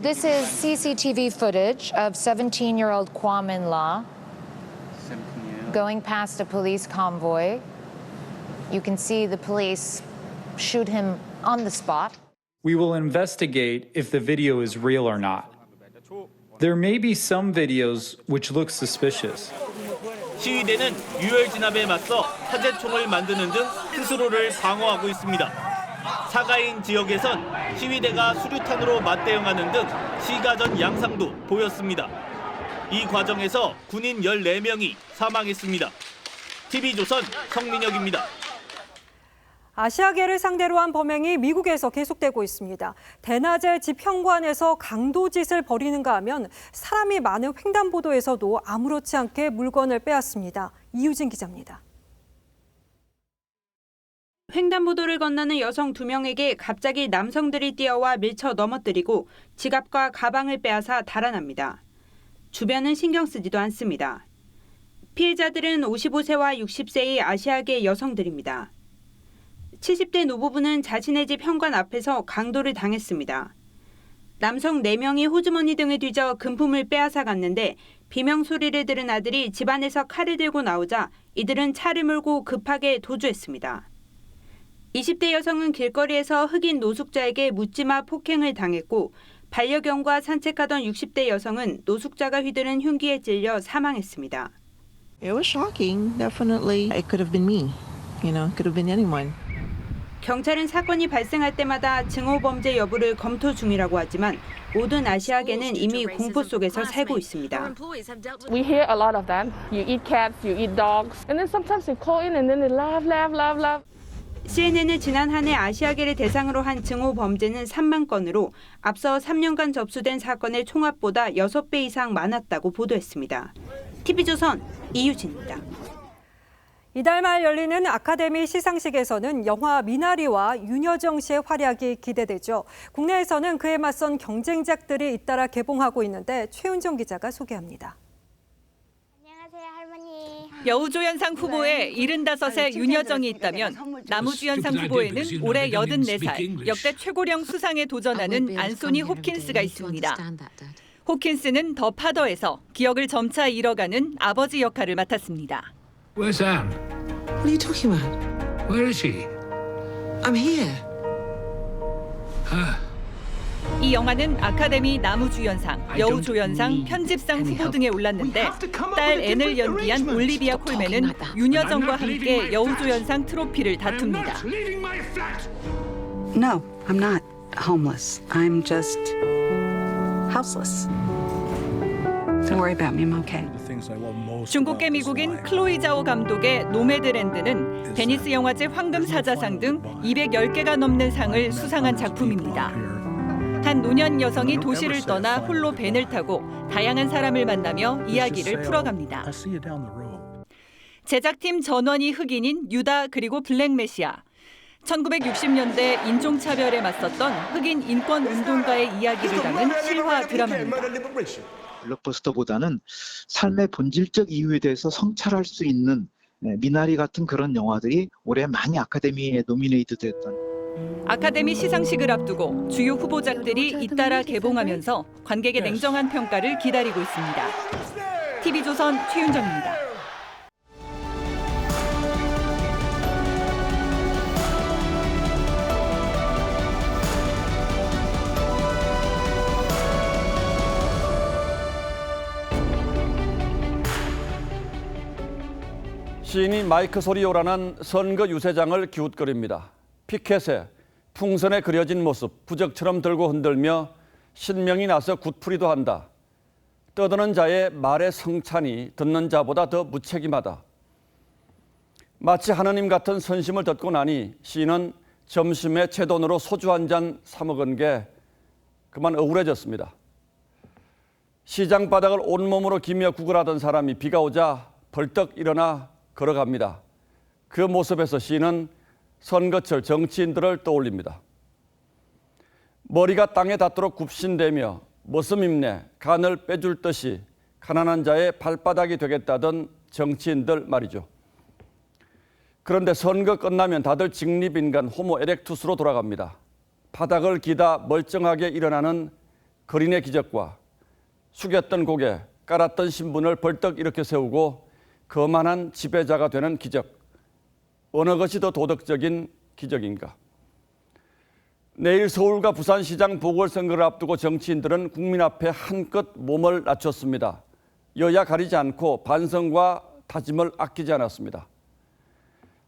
This is CCTV footage of 17-year-old Kwame Law going past a police convoy. You can see the police shoot him on the spot. We will investigate if the video is real or not. There may be some videos which look suspicious. 시위대는 유혈 진압에 맞서 사제총을 만드는 등 스스로를 방어하고 있습니다. 사가인 지역에선 시위대가 수류탄으로 맞대응하는 등 시가전 양상도 보였습니다. 이 과정에서 군인 14명이 사망했습니다. TV조선 성민혁입니다. 아시아계를 상대로 한 범행이 미국에서 계속되고 있습니다. 대낮에 집 현관에서 강도짓을 벌이는가 하면 사람이 많은 횡단보도에서도 아무렇지 않게 물건을 빼앗습니다. 이유진 기자입니다. 횡단보도를 건너는 여성 2명에게 갑자기 남성들이 뛰어와 밀쳐 넘어뜨리고 지갑과 가방을 빼앗아 달아납니다. 주변은 신경 쓰지도 않습니다. 피해자들은 55세와 60세의 아시아계 여성들입니다. 70대 노부부는 자신의 집 현관 앞에서 강도를 당했습니다. 남성 4명이 호주머니 등을 뒤져 금품을 빼앗아 갔는데 비명 소리를 들은 아들이 집안에서 칼을 들고 나오자 이들은 차를 몰고 급하게 도주했습니다. 20대 여성은 길거리에서 흑인 노숙자에게 묻지마 폭행을 당했고 반려견과 산책하던 60대 여성은 노숙자가 휘두른 흉기에 찔려 사망했습니다. It was shocking. Definitely, it could have been me. You know, it could have been anyone. 경찰은 사건이 발생할 때마다 증오 범죄 여부를 검토 중이라고 하지만 모든 아시아계는 이미 공포 속에서 살고 있습니다. We hear a lot of that. You eat cats, you eat dogs, and then sometimes they call in and then they laugh. CNN은 지난 한 해 아시아계를 대상으로 한 증오 범죄는 3만 건으로 앞서 3년간 접수된 사건의 총합보다 6배 이상 많았다고 보도했습니다. TV조선 이유진입니다. 이달 말 열리는 아카데미 시상식에서는 영화 미나리와 윤여정 씨의 활약이 기대되죠. 국내에서는 그에 맞선 경쟁작들이 잇따라 개봉하고 있는데 최은정 기자가 소개합니다. 여우조연상 후보에 75세 윤여정이 있다면 나무주연상 후보에는 올해 84살 역대 최고령 수상에 도전하는 안소니 홉킨스가 있습니다. 홉킨스는 더 파더에서 기억을 점차 잃어가는 아버지 역할을 맡았습니다. Where's Anne? What are you talking about? Where is she? I'm here. 이 영화는 아카데미 나무주연상, 여우조연상, 편집상 후보 등에 올랐는데 딸 앤을 연기한 올리비아 콜맨은 윤여정과 함께 여우조연상 트로피를 다툽니다. No, I'm not homeless. I'm just houseless. Don't worry about me. I'm okay. 중국계 미국인 클로이 자오 감독의 노매드랜드는 베니스 영화제 황금사자상 등 210개가 넘는 상을 수상한 작품입니다. 한 노년 여성이 도시를 떠나 홀로 밴을 타고 다양한 사람을 만나며 이야기를 풀어갑니다. 제작팀 전원이 흑인인 유다 그리고 블랙 메시아. 1960년대 인종차별에 맞섰던 흑인 인권운동가의 이야기를 담은 실화 드라마입니다. 블록버스터보다는 삶의 본질적 이유에 대해서 성찰할 수 있는 미나리 같은 그런 영화들이 올해 많이 아카데미에 노미네이트 됐던. 아카데미 시상식을 앞두고 주요 후보작들이 잇따라 개봉하면서 관객의 냉정한 평가를 기다리고 있습니다. TV조선 최윤정입니다. 시인이 마이크 소리 요란한 선거 유세장을 기웃거립니다. 피켓에 풍선에 그려진 모습 부적처럼 들고 흔들며 신명이 나서 굿풀이도 한다. 떠드는 자의 말의 성찬이 듣는 자보다 더 무책임하다. 마치 하느님 같은 선심을 듣고 나니 시인은 점심에 제 돈으로 소주 한 잔 사 먹은 게 그만 억울해졌습니다. 시장 바닥을 온몸으로 기며 구걸하던 사람이 비가 오자 벌떡 일어나 걸어갑니다. 그 모습에서 시인은 선거철 정치인들을 떠올립니다. 머리가 땅에 닿도록 굽신대며 머슴임내 간을 빼줄 듯이 가난한 자의 발바닥이 되겠다던 정치인들 말이죠. 그런데 선거 끝나면 다들 직립인간 호모 에렉투스로 돌아갑니다. 바닥을 기다 멀쩡하게 일어나는 거린의 기적과 숙였던 고개, 깔았던 신분을 벌떡 일으켜 세우고 거만한 지배자가 되는 기적. 어느 것이 더 도덕적인 기적인가? 내일 서울과 부산시장 보궐선거를 앞두고 정치인들은 국민 앞에 한껏 몸을 낮췄습니다. 여야 가리지 않고 반성과 다짐을 아끼지 않았습니다.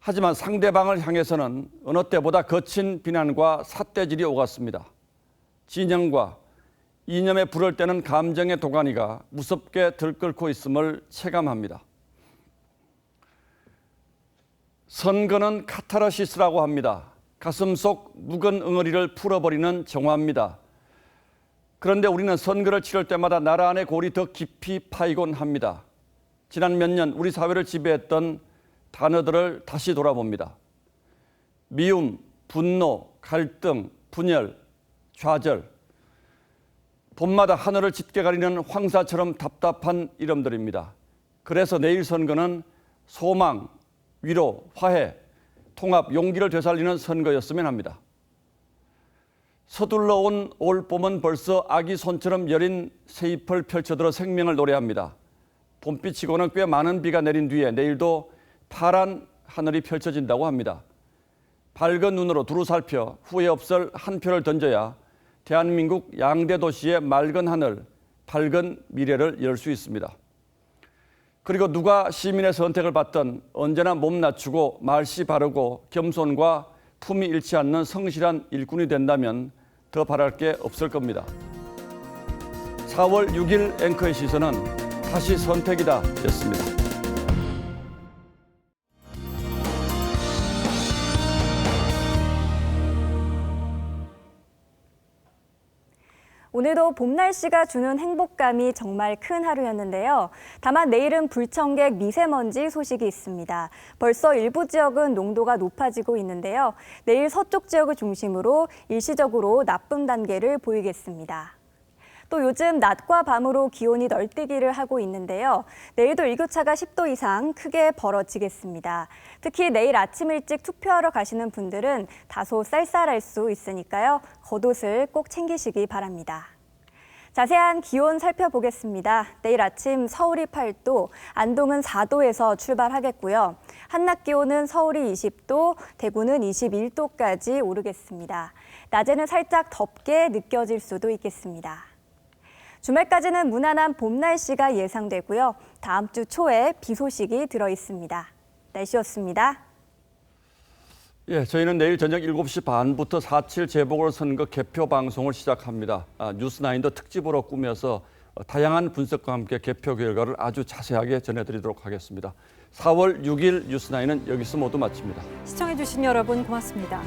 하지만 상대방을 향해서는 어느 때보다 거친 비난과 삿대질이 오갔습니다. 진영과 이념에 불을 때는 감정의 도가니가 무섭게 들끓고 있음을 체감합니다. 선거는 카타르시스라고 합니다. 가슴 속 묵은 응어리를 풀어버리는 정화입니다. 그런데 우리는 선거를 치를 때마다 나라 안의 골이 더 깊이 파이곤 합니다. 지난 몇 년 우리 사회를 지배했던 단어들을 다시 돌아봅니다. 미움, 분노, 갈등, 분열, 좌절. 봄마다 하늘을 짙게 가리는 황사처럼 답답한 이름들입니다. 그래서 내일 선거는 소망, 위로, 화해, 통합, 용기를 되살리는 선거였으면 합니다. 서둘러 온 올 봄은 벌써 아기 손처럼 여린 새잎을 펼쳐들어 생명을 노래합니다. 봄비치고는 꽤 많은 비가 내린 뒤에 내일도 파란 하늘이 펼쳐진다고 합니다. 밝은 눈으로 두루 살펴 후회 없을 한 표를 던져야 대한민국 양대 도시의 맑은 하늘, 밝은 미래를 열 수 있습니다. 그리고 누가 시민의 선택을 받든 언제나 몸 낮추고 말씨 바르고 겸손과 품이 잃지 않는 성실한 일꾼이 된다면 더 바랄 게 없을 겁니다. 4월 6일 앵커의 시선은 다시 선택이다 였습니다. 오늘도 봄 날씨가 주는 행복감이 정말 큰 하루였는데요. 다만 내일은 불청객 미세먼지 소식이 있습니다. 벌써 일부 지역은 농도가 높아지고 있는데요. 내일 서쪽 지역을 중심으로 일시적으로 나쁨 단계를 보이겠습니다. 또 요즘 낮과 밤으로 기온이 널뛰기를 하고 있는데요. 내일도 일교차가 10도 이상 크게 벌어지겠습니다. 특히 내일 아침 일찍 투표하러 가시는 분들은 다소 쌀쌀할 수 있으니까요. 겉옷을 꼭 챙기시기 바랍니다. 자세한 기온 살펴보겠습니다. 내일 아침 서울이 8도, 안동은 4도에서 출발하겠고요. 한낮 기온은 서울이 20도, 대구는 21도까지 오르겠습니다. 낮에는 살짝 덥게 느껴질 수도 있겠습니다. 주말까지는 무난한 봄 날씨가 예상되고요. 다음 주 초에 비 소식이 들어 있습니다. 날씨였습니다. 예, 저희는 내일 저녁 7시 반부터 4.7 재보궐선거 개표 방송을 시작합니다. 뉴스9도 특집으로 꾸며서 다양한 분석과 함께 개표 결과를 아주 자세하게 전해드리도록 하겠습니다. 4월 6일 뉴스9는 여기서 모두 마칩니다. 시청해주신 여러분 고맙습니다.